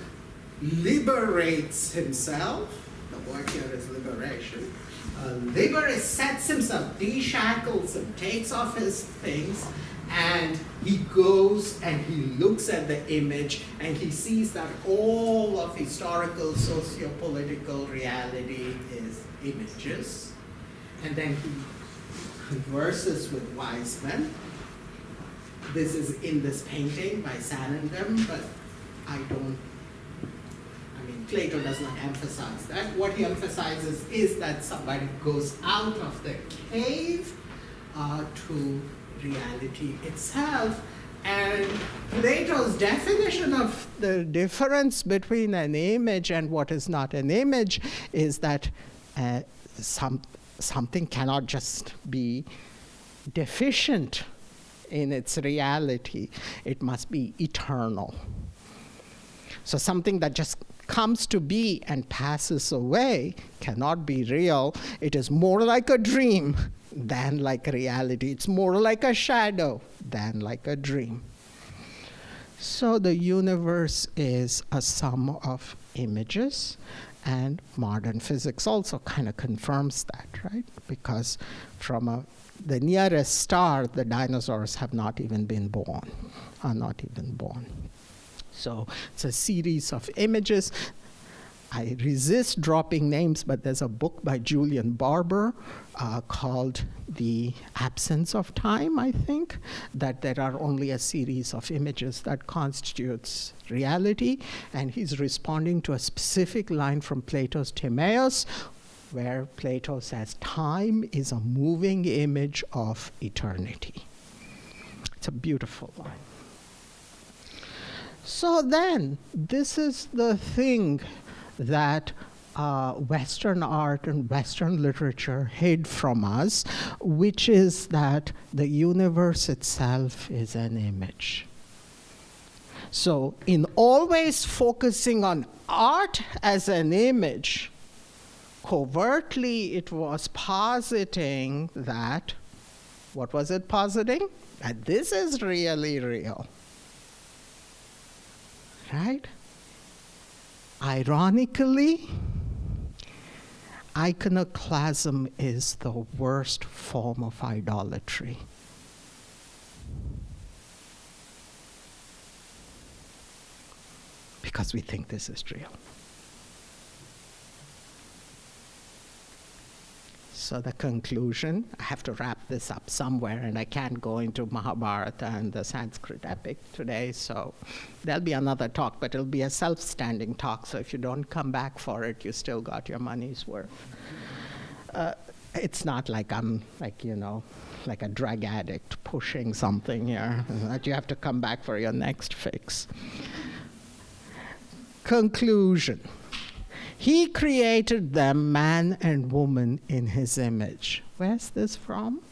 liberates himself. The word here is liberation. Sets himself, deshackles him, takes off his things, and he goes and he looks at the image and he sees that all of historical, socio-political reality is images. And then he converses with wise men. This is in this painting by Sanandem, but Plato does not emphasize that. What he emphasizes is that somebody goes out of the cave to reality itself. And Plato's definition of the difference between an image and what is not an image is that something cannot just be deficient in its reality. It must be eternal. So something that just comes to be and passes away cannot be real. It is more like a dream than like reality. It's more like a shadow than like a dream. So the universe is a sum of images, and modern physics also kind of confirms that, right? Because from the nearest star, the dinosaurs have not even been born, are not even born. So it's a series of images. I resist dropping names, but there's a book by Julian Barber called The Absence of Time, I think, that there are only a series of images that constitutes reality. And he's responding to a specific line from Plato's Timaeus, where Plato says, time is a moving image of eternity. It's a beautiful line. So then, this is the thing that Western art and Western literature hid from us, which is that the universe itself is an image. So in always focusing on art as an image, covertly it was positing that, what was it positing? That this is really real. Right? Ironically, iconoclasm is the worst form of idolatry. Because we think this is real. So the conclusion, I have to wrap this up somewhere, and I can't go into Mahabharata and the Sanskrit epic today, so there'll be another talk, but it'll be a self-standing talk, so if you don't come back for it, you still got your money's worth. It's not like I'm, like a drug addict pushing something here, that you have to come back for your next fix. Conclusion. He created them, man and woman, in his image. Where's this from?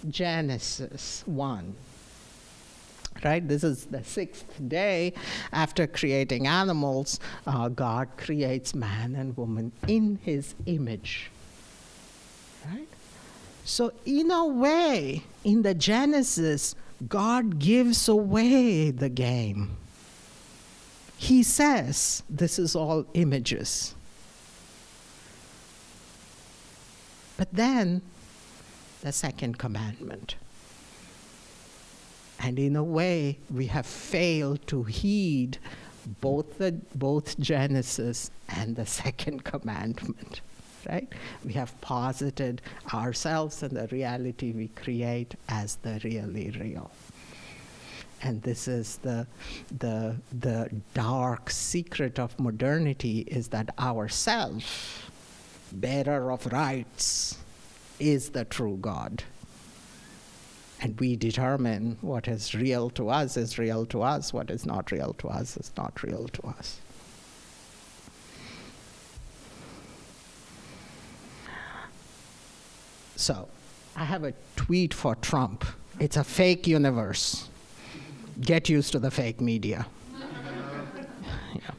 Genesis 1. Right? This is the sixth day after creating animals. God creates man and woman in his image. Right? So in a way, in the Genesis, God gives away the game. He says, this is all images. But then, the second commandment. And in a way, we have failed to heed both Genesis and the second commandment, right? We have posited ourselves and the reality we create as the really real. And this is the dark secret of modernity, is that ourself, bearer of rights, is the true God. And we determine what is real to us is real to us, what is not real to us is not real to us. So, I have a tweet for Trump. It's a fake universe. Get used to the fake media. Yeah.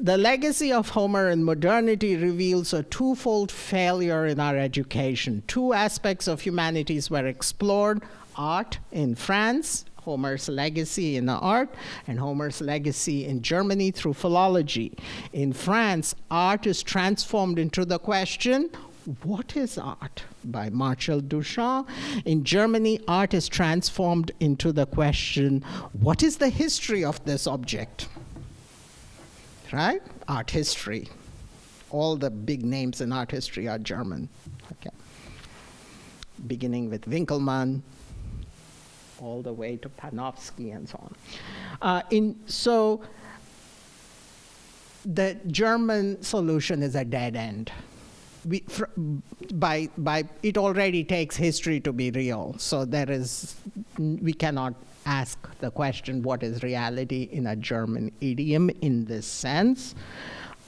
The legacy of Homer in modernity reveals a twofold failure in our education. Two aspects of humanities were explored: art in France, Homer's legacy in art, and Homer's legacy in Germany through philology. In France, art is transformed into the question, what is art? By Marcel Duchamp. In Germany, art is transformed into the question, what is the history of this object? Right? Art history. All the big names in art history are German. Okay. Beginning with Winkelmann, all the way to Panofsky and so on. So the German solution is a dead end. It already takes history to be real. So we cannot ask the question, what is reality, in a German idiom in this sense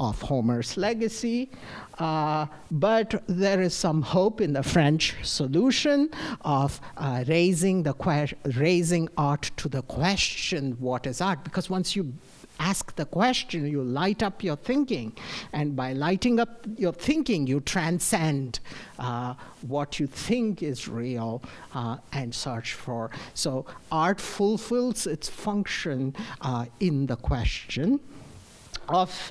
of Homer's legacy. But there is some hope in the French solution of raising art to the question, what is art? Because once you ask the question, you light up your thinking. And by lighting up your thinking, you transcend what you think is real and search for. So art fulfills its function in the question of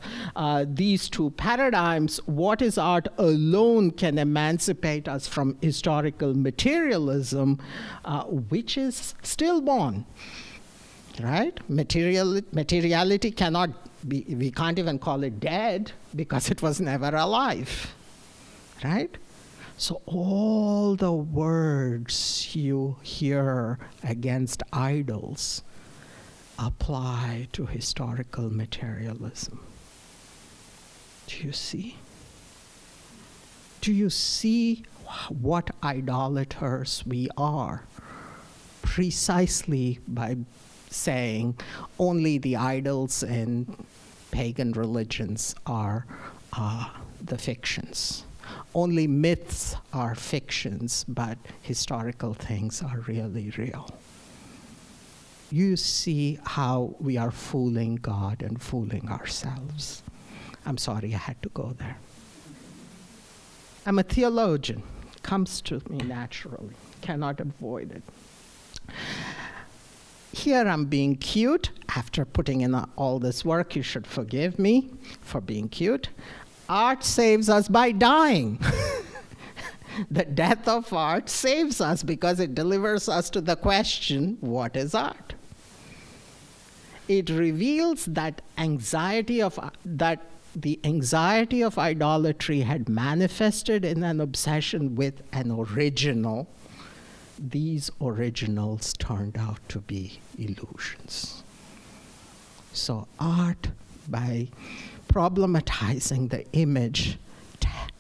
these two paradigms. What is art alone can emancipate us from historical materialism, which is stillborn. Right? Materiality cannot be, we can't even call it dead because it was never alive. Right? So all the words you hear against idols apply to historical materialism. Do you see? Do you see what idolaters we are? Precisely by saying only the idols in pagan religions are the fictions. Only myths are fictions, but historical things are really real. You see how we are fooling God and fooling ourselves. I'm sorry I had to go there. I'm a theologian. It comes to me naturally. Cannot avoid it. Here I'm being cute. After putting in all this work, you should forgive me for being cute. Art saves us by dying. The death of art saves us because it delivers us to the question, what is art? It reveals that the anxiety of idolatry had manifested in an obsession with an original. These originals turned out to be illusions. So art, by problematizing the image,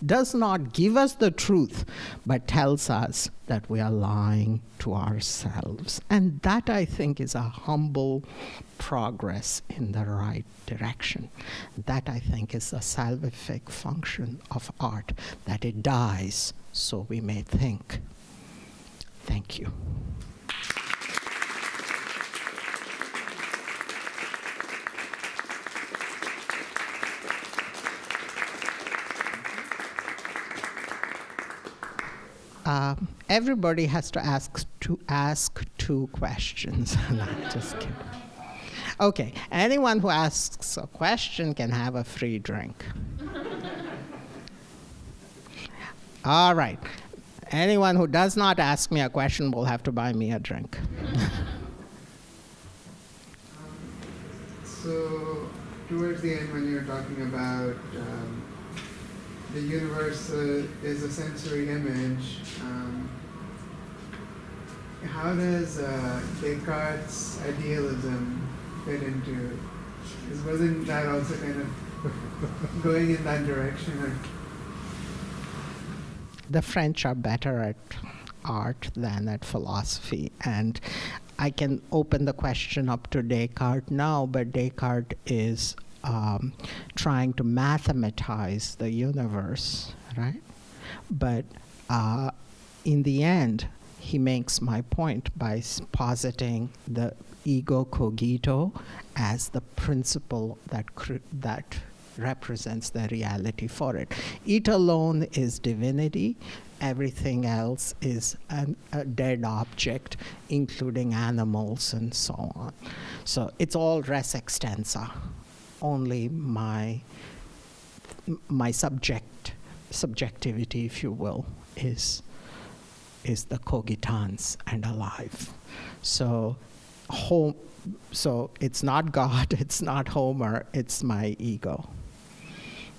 does not give us the truth, but tells us that we are lying to ourselves. And that, I think, is a humble progress in the right direction. That, I think, is the salvific function of art, that it dies so we may think. Thank you. Everybody has to ask two questions. No, just kidding. Okay, anyone who asks a question can have a free drink. All right. Anyone who does not ask me a question will have to buy me a drink. So, towards the end, when you're talking about the universe is a sensory image, how does Descartes' idealism fit into it? Because wasn't that also kind of going in that direction? The French are better at art than at philosophy, and I can open the question up to Descartes now, but Descartes is trying to mathematize the universe, right? But in the end, he makes my point by positing the ego cogito as the principle that represents the reality for it. It alone is divinity. Everything else is a dead object, including animals and so on. So it's all res extensa. Only my subjectivity, if you will, is the cogitans and alive. So it's not God, it's not Homer, it's my ego.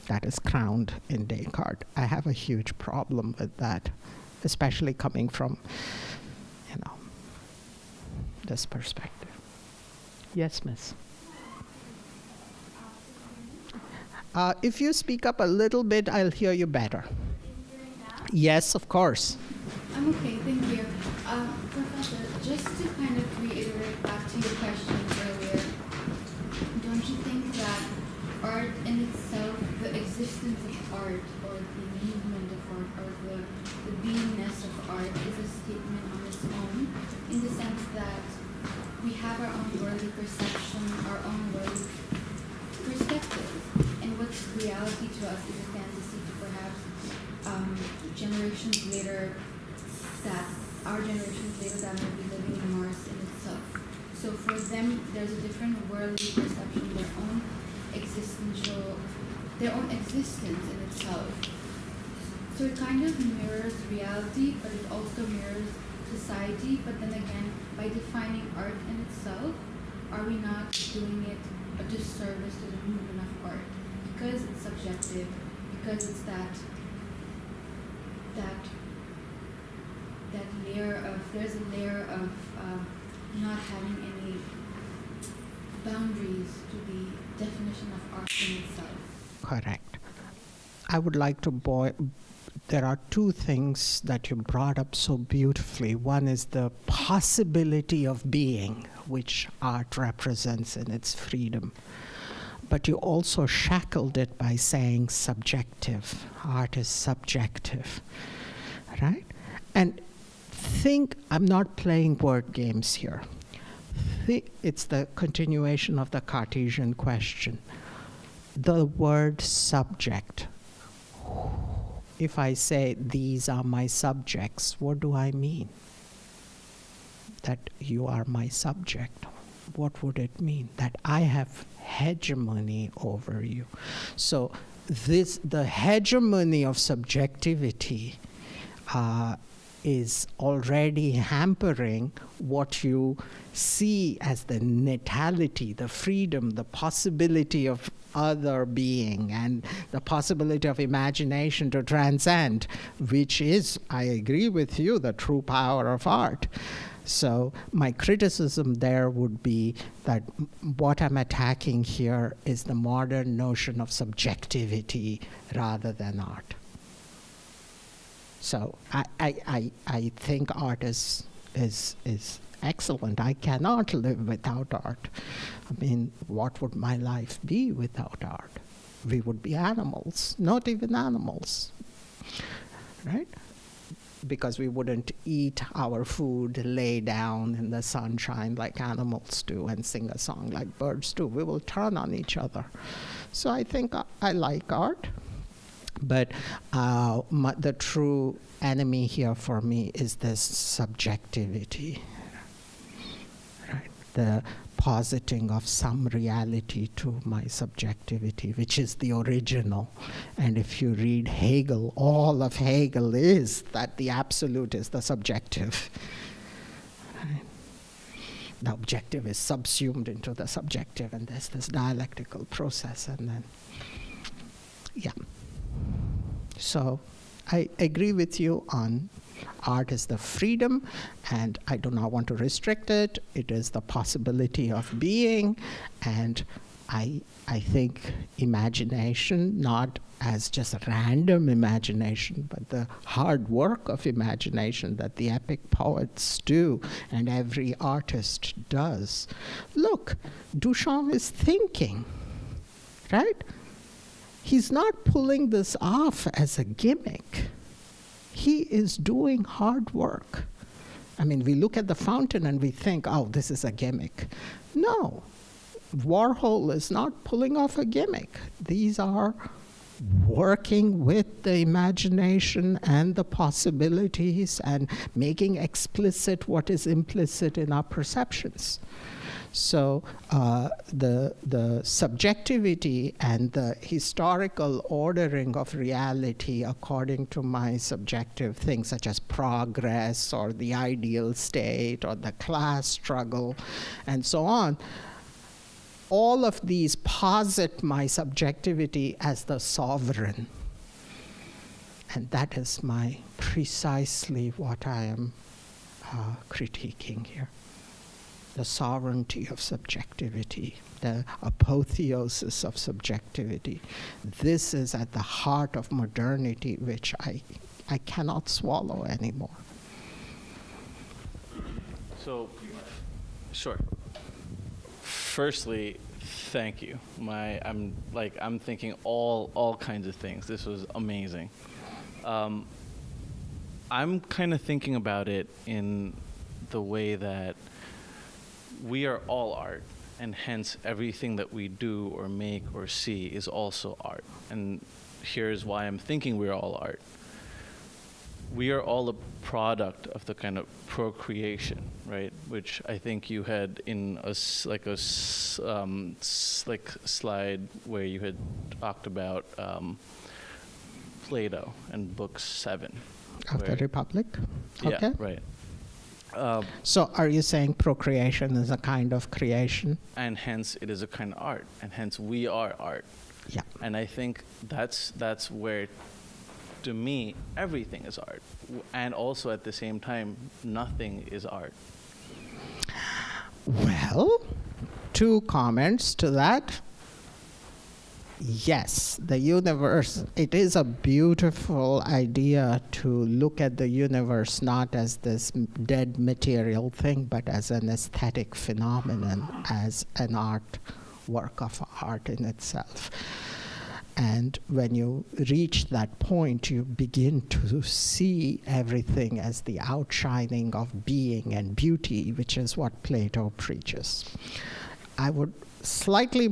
That is crowned in Descartes. I have a huge problem with that, especially coming from, this perspective. Yes, miss. If you speak up a little bit, I'll hear you better. Yes, of course. I'm okay, thank you. Professor, just to kind of reiterate back to your question earlier, don't you think that art in itself, the existence of art, or the movement of art, or the beingness of art is a statement on its own, in the sense that we have our own worldly perception, our own worldly perspective, and what's reality to us is a fantasy to perhaps generations later, that our generations later that might be living in Mars in itself. So for them, there's a different worldly perception, their own existence in itself. So it kind of mirrors reality, but it also mirrors society. But then again, by defining art in itself, are we not doing it a disservice to the movement of art? Because it's subjective, because it's that layer of, there's a layer of not having any boundaries to the definition of art in itself. Correct. I would like to there are two things that you brought up so beautifully. One is the possibility of being, which art represents in its freedom. But you also shackled it by saying subjective. Art is subjective, right? And I'm not playing word games here. It's the continuation of the Cartesian question. The word subject. If I say, these are my subjects, what do I mean? That you are my subject. What would it mean? That I have hegemony over you. So the hegemony of subjectivity is already hampering what you see as the natality, the freedom, the possibility of other being, and the possibility of imagination to transcend, which is, I agree with you, the true power of art. So my criticism there would be that what I'm attacking here is the modern notion of subjectivity rather than art. So I think art is excellent. I cannot live without art. I mean, what would my life be without art? We would be animals, not even animals, right? Because we wouldn't eat our food, lay down in the sunshine like animals do and sing a song like birds do. We will turn on each other. So I think I like art. But the true enemy here for me is this subjectivity, right? The positing of some reality to my subjectivity, which is the original. And if you read Hegel, all of Hegel is that the absolute is the subjective. Right? The objective is subsumed into the subjective, and there's this dialectical process, and then, yeah. So I agree with you on art is the freedom, and I do not want to restrict it. It is the possibility of being, and I think imagination, not as just random imagination, but the hard work of imagination that the epic poets do and every artist does. Look, Duchamp is thinking, right? He's not pulling this off as a gimmick. He is doing hard work. I mean, we look at the fountain and we think, oh, this is a gimmick. No, Warhol is not pulling off a gimmick. These are working with the imagination and the possibilities and making explicit what is implicit in our perceptions. So the subjectivity and the historical ordering of reality according to my subjective things, such as progress or the ideal state or the class struggle and so on, all of these posit my subjectivity as the sovereign. And that is precisely what I am critiquing here. The sovereignty of subjectivity, the apotheosis of subjectivity. This is at the heart of modernity, which I cannot swallow anymore. So, sure. Firstly, thank you. I'm thinking all kinds of things. This was amazing. I'm kind of thinking about it in the way that we are all art, and hence everything that we do or make or see is also art. And here's why I'm thinking we're all art. We are all a product of the kind of procreation, right? Which I think you had in a slide where you had talked about Plato and Book 7. Of the Republic? Okay. Yeah, right. So are you saying procreation is a kind of creation? And hence it is a kind of art, and hence we are art. Yeah. And I think that's where, to me, everything is art. And also at the same time, nothing is art. Well, 2 comments to that. Yes, the universe, it is a beautiful idea to look at the universe not as this dead material thing, but as an aesthetic phenomenon, as an work of art in itself. And when you reach that point, you begin to see everything as the outshining of being and beauty, which is what Plato preaches. I would slightly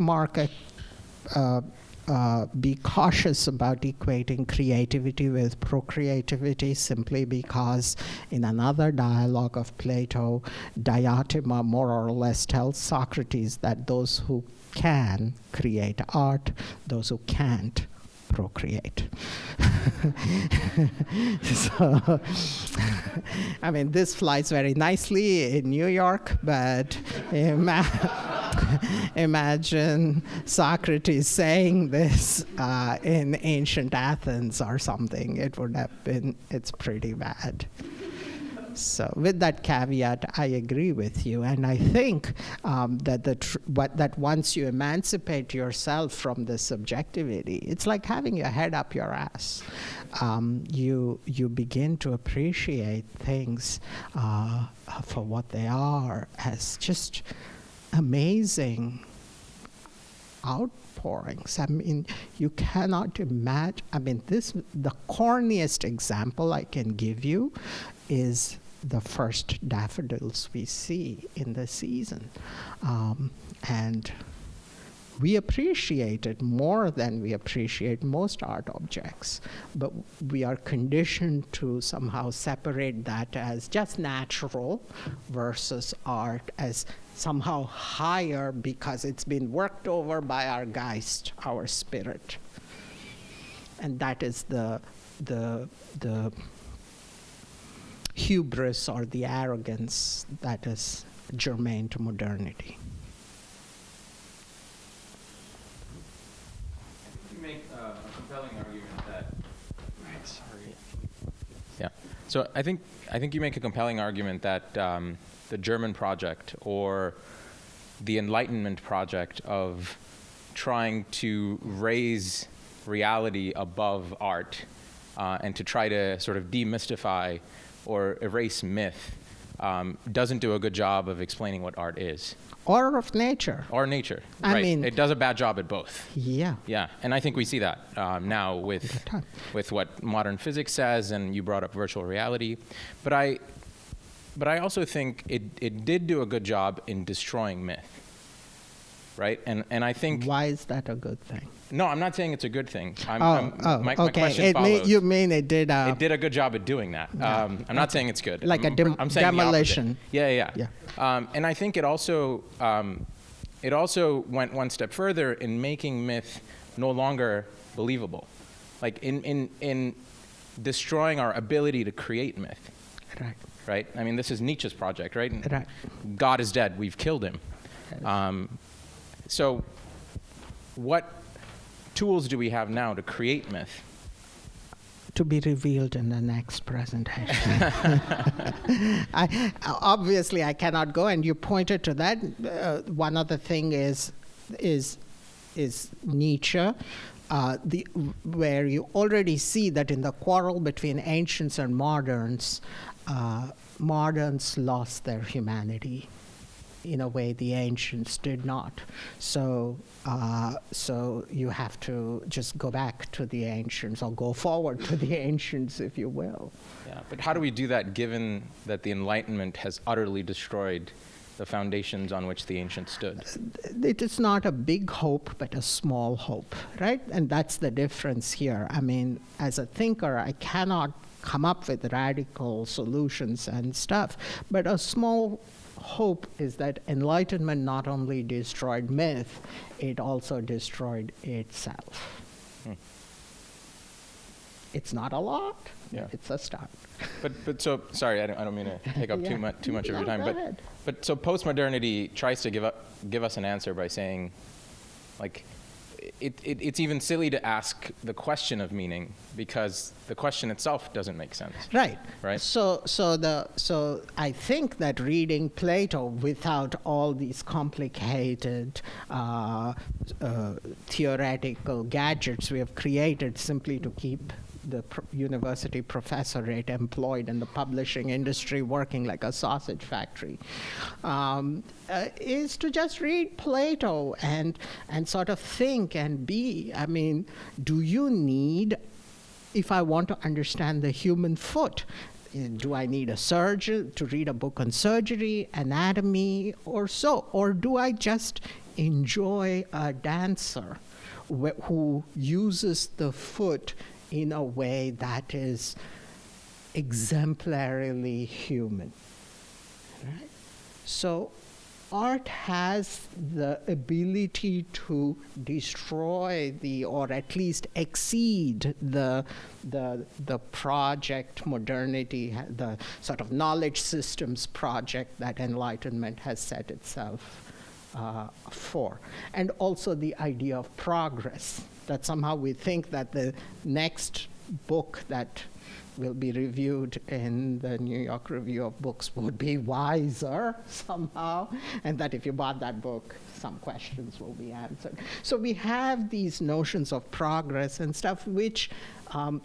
be cautious about equating creativity with procreativity, simply because in another dialogue of Plato, Diotima more or less tells Socrates that those who can create art, those who can't procreate. So, I mean, this flies very nicely in New York, but imagine Socrates saying this in ancient Athens or something. It would have been, it's pretty bad. So with that caveat, I agree with you, and I think that once you emancipate yourself from the subjectivity, it's like having your head up your ass. You begin to appreciate things for what they are, as just amazing outpourings. I mean, you cannot imagine. I mean, the corniest example I can give you is the first daffodils we see in the season. And We appreciate it more than we appreciate most art objects, but we are conditioned to somehow separate that as just natural versus art as somehow higher because it's been worked over by our Geist, our spirit. And that is the hubris or the arrogance that is germane to modernity. You make a compelling argument that. Yeah. So I think you make a compelling argument that the German project or the Enlightenment project of trying to raise reality above art and to try to sort of demystify or erase myth doesn't do a good job of explaining what art is. Or of nature. Or nature, I right. mean, it does a bad job at both. Yeah. Yeah, and I think we see that now with what modern physics says, and you brought up virtual reality. But I also think it did do a good job in destroying myth, right? And I think... Why is that a good thing? No, I'm not saying it's a good thing. My okay. question follows. You mean it did... it did a good job at doing that. I'm not saying it's good. Like I'm saying demolition. Yeah. And I think it also went one step further in making myth no longer believable, like in destroying our ability to create myth. Right. Right. I mean, this is Nietzsche's project, right? Right. God is dead. We've killed him. So, what tools do we have now to create myth? To be revealed in the next presentation. Obviously, I cannot go, and you pointed to that. One other thing is Nietzsche, where you already see that in the quarrel between ancients and moderns, moderns lost their humanity in a way the ancients did not. So you have to just go back to the ancients, or go forward to the ancients, if you will. Yeah, but how do we do that given that the Enlightenment has utterly destroyed the foundations on which the ancients stood? It is not a big hope, but a small hope, right? And that's the difference here. I mean, as a thinker, I cannot come up with radical solutions and stuff, but a small hope is that Enlightenment not only destroyed myth, it also destroyed itself. It's not a lot. Yeah. It's a start. But so sorry, I don't mean to take up too much of your time. Go ahead. But so postmodernity tries to give us an answer by saying, like, it's even silly to ask the question of meaning because the question itself doesn't make sense. Right. Right. So I think that reading Plato without all these complicated theoretical gadgets we have created simply to keep the university professorate employed in the publishing industry working like a sausage factory, is to just read Plato and sort of think and be. I mean, do you need, if I want to understand the human foot, do I need a surgeon to read a book on surgery, anatomy, or so? Or do I just enjoy a dancer who uses the foot in a way that is exemplarily human, right? So art has the ability to destroy or at least exceed the project modernity, the sort of knowledge systems project that Enlightenment has set itself for. And also the idea of progress, that somehow we think that the next book that will be reviewed in the New York Review of Books would be wiser somehow, and that if you bought that book, some questions will be answered. So we have these notions of progress and stuff which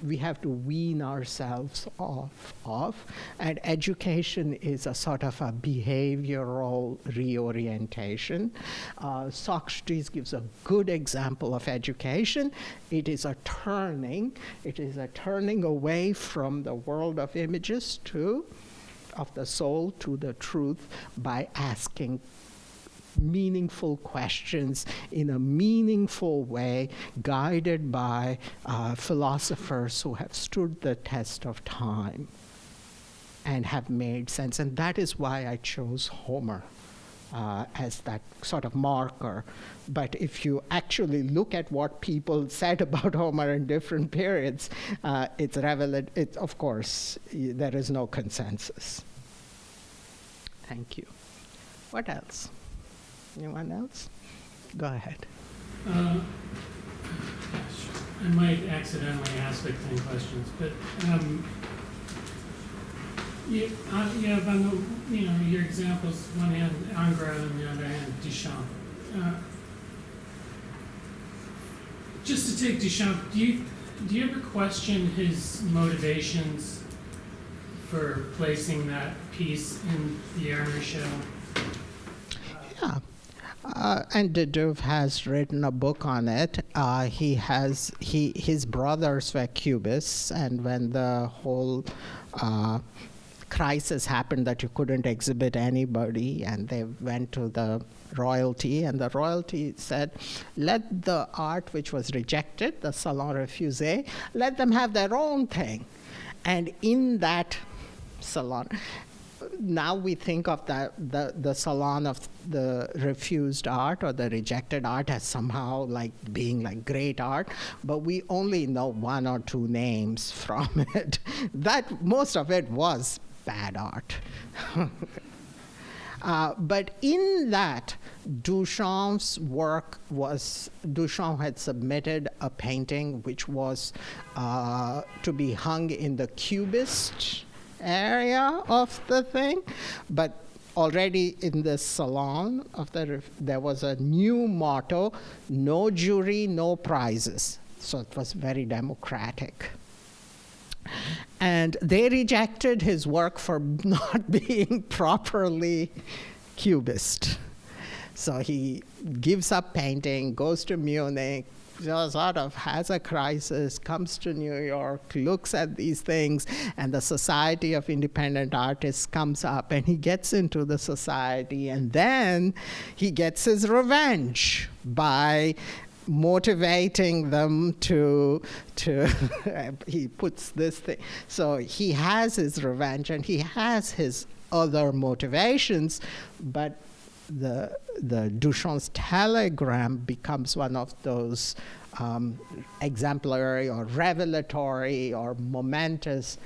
we have to wean ourselves off of, and education is a sort of a behavioral reorientation. Socrates gives a good example of education. It is a turning away from the world of images of the soul to the truth by asking meaningful questions in a meaningful way, guided by philosophers who have stood the test of time and have made sense. And that is why I chose Homer as that sort of marker. But if you actually look at what people said about Homer in different periods, it's of course, there is no consensus. Thank you. What else? Anyone else? Go ahead. I might accidentally ask like 10 questions, but you have on the, your examples, one hand Ingres and the other hand Duchamp. Just to take Duchamp, do you ever question his motivations for placing that piece in the Armory Show? Yeah. And Didouv has written a book on it. His brothers were Cubists, and when the whole crisis happened that you couldn't exhibit anybody, and they went to the royalty, and the royalty said, let the art which was rejected, the salon refusé, let them have their own thing. And in that salon, now we think of the salon of the refused art or the rejected art as somehow like being like great art, but we only know one or two names from it. That most of it was bad art. But in that, Duchamp's work was, Duchamp had submitted a painting which was to be hung in the Cubist area of the thing, but already in the salon of there was a new motto: no jury, no prizes. So it was very democratic. And they rejected his work for not being properly Cubist. So he gives up painting, goes to Munich, sort of has a crisis, comes to New York, looks at these things, and the Society of Independent Artists comes up, and he gets into the society, and then he gets his revenge by motivating them to he puts this thing. So he has his revenge, and he has his other motivations, but the Duchamp's telegram becomes one of those exemplary or revelatory or momentous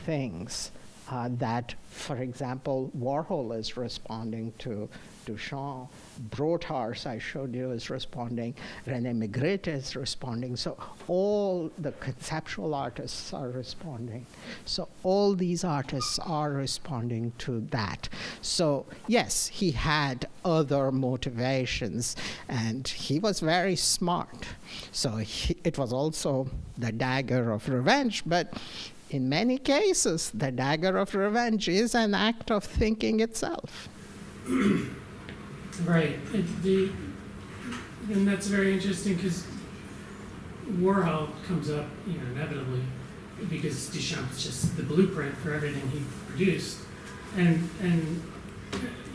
things that, for example, Warhol is responding to Duchamp. Brothars, I showed you, is responding. René Magritte is responding. So all the conceptual artists are responding. So all these artists are responding to that. So yes, he had other motivations, and he was very smart. So it was also the dagger of revenge, but in many cases, the dagger of revenge is an act of thinking itself. Right. And that's very interesting because Warhol comes up, inevitably, because Duchamp's just the blueprint for everything he produced. And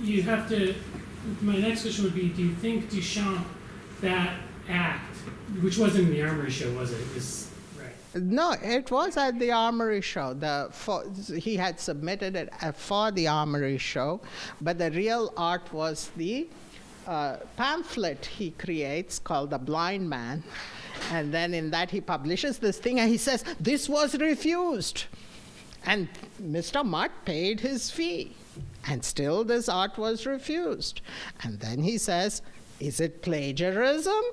you have to, my next question would be, do you think Duchamp, that act, which wasn't in the Armory Show, was it? It was, right. No, it was at the Armory Show. He had submitted it for the Armory Show, but the real art was the pamphlet he creates called The Blind Man. And then in that he publishes this thing, and he says, this was refused. And Mr. Mutt paid his fee, and still this art was refused. And then he says, is it plagiarism?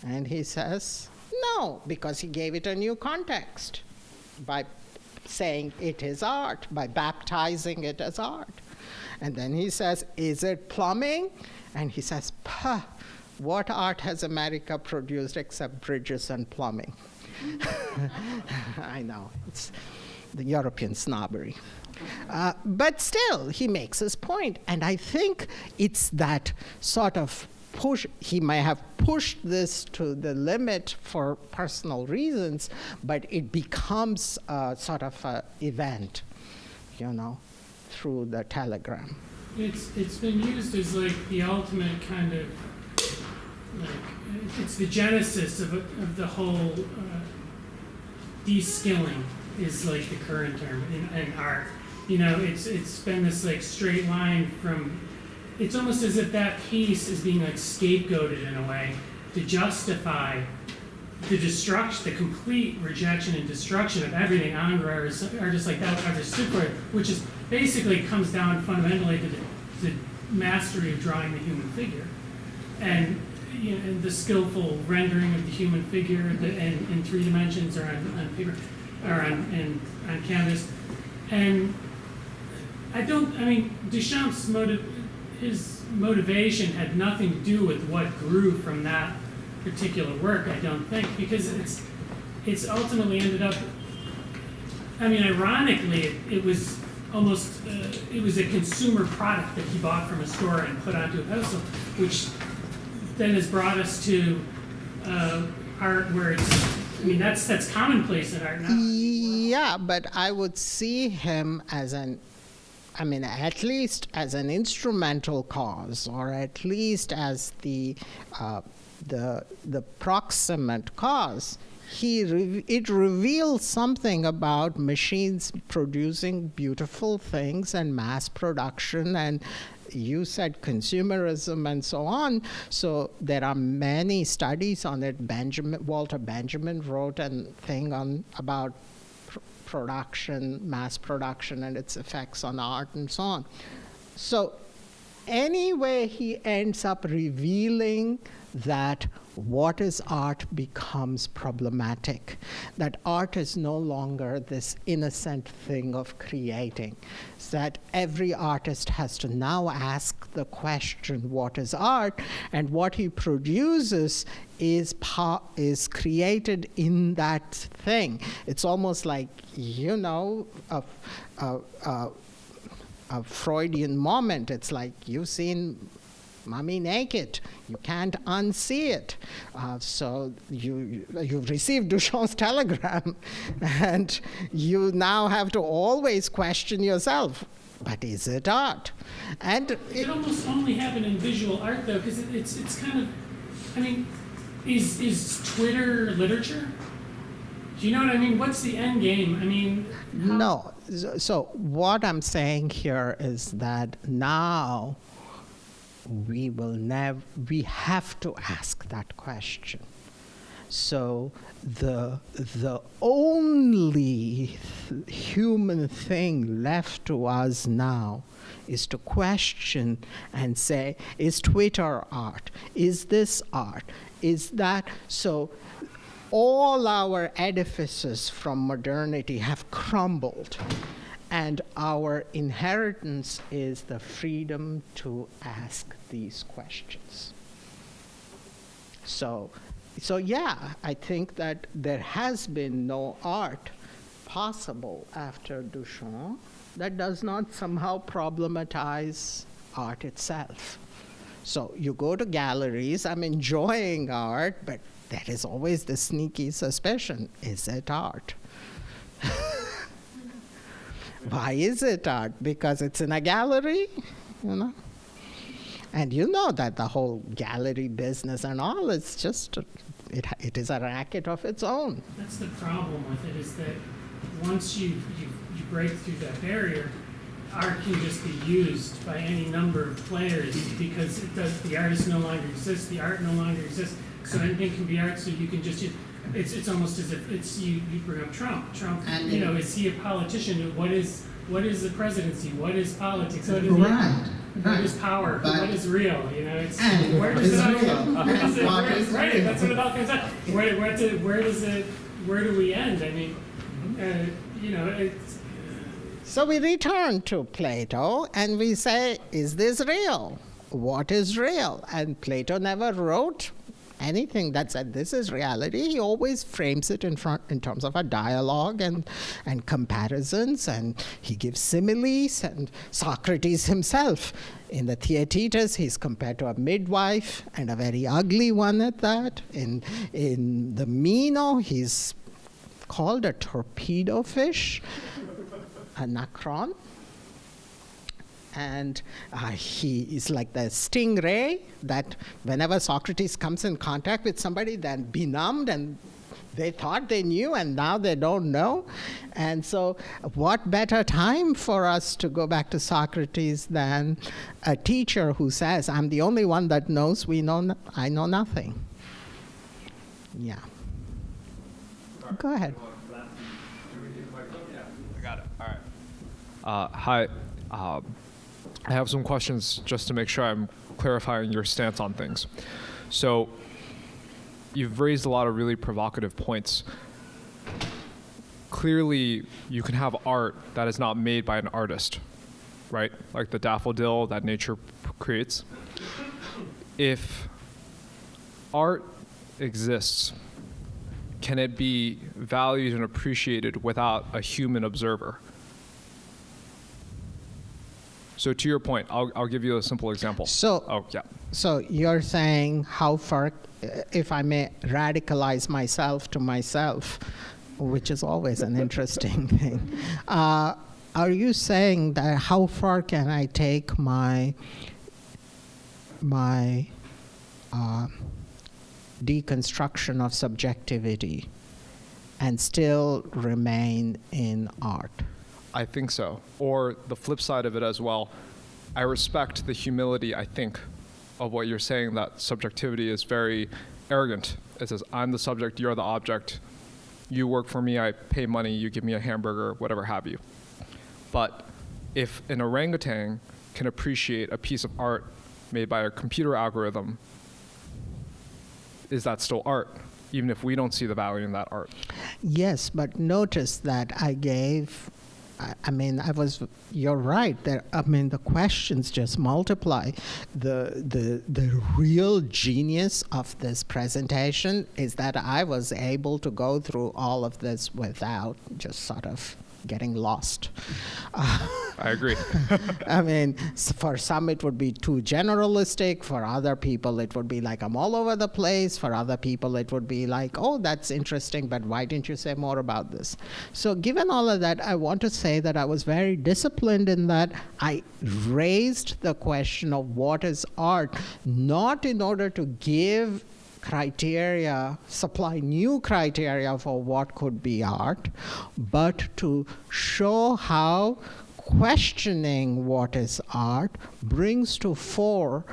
And he says, no, because he gave it a new context by saying it is art, by baptizing it as art. And then he says, is it plumbing? And he says, what art has America produced except bridges and plumbing? I know, it's the European snobbery. But still, he makes his point. And I think it's that sort of push. He may have pushed this to the limit for personal reasons, but it becomes a sort of an event, through the telegram. it's been used as like the ultimate kind of like it's the genesis of the whole de-skilling is like the current term in art. You know, it's been this like straight line from. It's almost as if that piece is being like scapegoated in a way to justify the destruction, the complete rejection and destruction of everything artists like that ever stood for, which is basically comes down fundamentally to the mastery of drawing the human figure, and you know, the skillful rendering of the human figure in 3 dimensions or on paper or on canvas. And I mean, Duchamp's his motivation had nothing to do with what grew from that particular work, I don't think, because it's ultimately ended up, I mean, ironically, it was almost, it was a consumer product that he bought from a store and put onto a pedestal, which then has brought us to art where it's, I mean, that's commonplace in art now. Yeah, but I would see him as at least as an instrumental cause, or at least as the proximate cause. It reveals something about machines producing beautiful things and mass production, and you said consumerism and so on. So there are many studies on it. Walter Benjamin wrote a thing about production, mass production, and its effects on art and so on. So anyway, he ends up revealing that what is art becomes problematic, that art is no longer this innocent thing of creating, that every artist has to now ask the question, what is art? And what he produces is created in that thing. It's almost like, you know, a Freudian moment. It's like you've seen Mummy naked. You can't unsee it. So you've received Duchamp's telegram, and you now have to always question yourself, but is it art? And it almost only happen in visual art, though, because it's kind of, I mean, is Twitter literature? Do you know what I mean? What's the end game? I mean, no. So what I'm saying here is that now we have to ask that question. So the only human thing left to us now is to question and say, is Twitter art? Is this art? Is that? So all our edifices from modernity have crumbled. And our inheritance is the freedom to ask these questions. So yeah, I think that there has been no art possible after Duchamp that does not somehow problematize art itself. So you go to galleries, I'm enjoying art, but there is always the sneaky suspicion, is it art? Why is it art? Because it's in a gallery, you know? And you know that the whole gallery business and all is just, it is a racket of its own. That's the problem with it, is that once you break through that barrier, art can just be used by any number of players because the artist no longer exists, the art no longer exists, so anything can be art, so you can just use. It's almost as if it's you bring up Trump. Trump, you know, is he a politician? What is the presidency? What is politics? What is what is power? What is real? You know, it's where does it all right? That's what it all comes out. Where do we end? I mean, you know, it's. So we return to Plato and we say, is this real? What is real? And Plato never wrote anything that said this is reality. He always frames it in terms of a dialogue and comparisons, and he gives similes. And Socrates himself, in the Theaetetus, he's compared to a midwife, and a very ugly one at that. In the Meno, he's called a torpedo fish, a Nacron. And he is like the stingray that whenever Socrates comes in contact with somebody, then benumbed, and they thought they knew and now they don't know. And so what better time for us to go back to Socrates than a teacher who says, I'm the only one that knows, I know nothing. Yeah. Go ahead. I got it. All right. Hi. I have some questions just to make sure I'm clarifying your stance on things. So you've raised a lot of really provocative points. Clearly, you can have art that is not made by an artist, right? Like the daffodil that nature creates. If art exists, can it be valued and appreciated without a human observer? So to your point, I'll give you a simple example. So you're saying how far, if I may radicalize myself to myself, which is always an interesting thing. Are you saying that how far can I take my deconstruction of subjectivity and still remain in art? I think so. Or the flip side of it as well. I respect the humility, I think, of what you're saying, that subjectivity is very arrogant. It says, I'm the subject, you're the object. You work for me, I pay money, you give me a hamburger, whatever have you. But if an orangutan can appreciate a piece of art made by a computer algorithm, is that still art, even if we don't see the value in that art? Yes, but notice that you're right. The questions just multiply. The real genius of this presentation is that I was able to go through all of this without just sort of getting lost. I agree. For some it would be too generalistic. For other people it would be like I'm all over the place. For other people it would be like, oh, that's interesting, but why didn't you say more about this? So given all of that, I want to say that I was very disciplined in that I raised the question of what is art, not in order to give criteria, supply new criteria for what could be art, but to show how questioning what is art brings to fore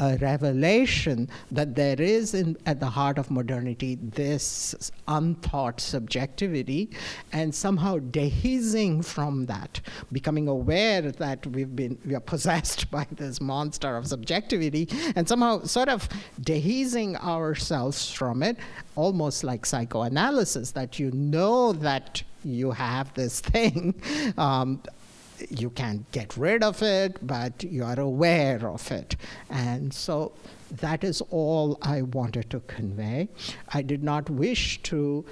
a revelation that there is at the heart of modernity this unthought subjectivity, and somehow dehasing from that, becoming aware that we are possessed by this monster of subjectivity, and somehow sort of dehasing ourselves from it, almost like psychoanalysis, that you know that you have this thing. You can't get rid of it, but you are aware of it. And so that is all I wanted to convey. I did not wish to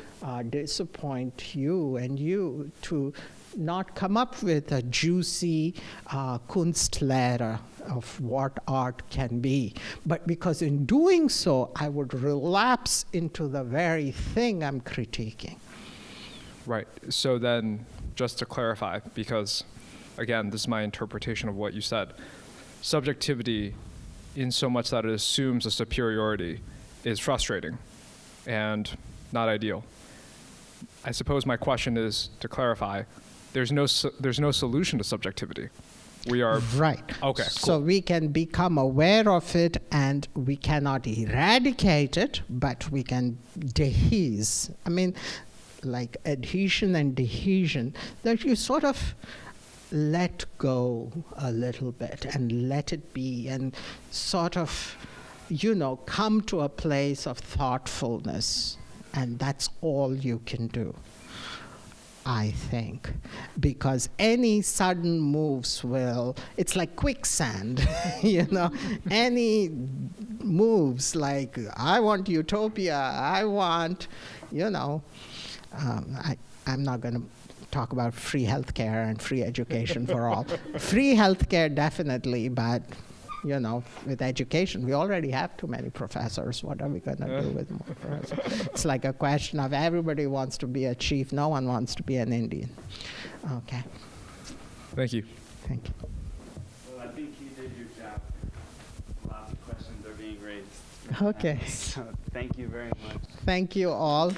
disappoint you and you to not come up with a juicy Kunstlehre of what art can be. But because in doing so, I would relapse into the very thing I'm critiquing. Right. So then, just to clarify, because again, this is my interpretation of what you said. Subjectivity, in so much that it assumes a superiority, is frustrating and not ideal. I suppose my question is, to clarify, there's no solution to subjectivity. We are right. Okay. So cool. we can become aware of it, and we cannot eradicate it, but we can dehaze. Like adhesion and dehesion, that you sort of let go a little bit and let it be, and sort of, come to a place of thoughtfulness, and that's all you can do, I think, because any sudden moves it's like quicksand, any moves like, I want utopia, I want, I'm not going to talk about free healthcare and free education for all. Free healthcare definitely, but with education, we already have too many professors. What are we going to do with more professors? It's like a question of everybody wants to be a chief, no one wants to be an Indian. Okay. Thank you. Thank you. Okay. So thank you very much. Thank you all.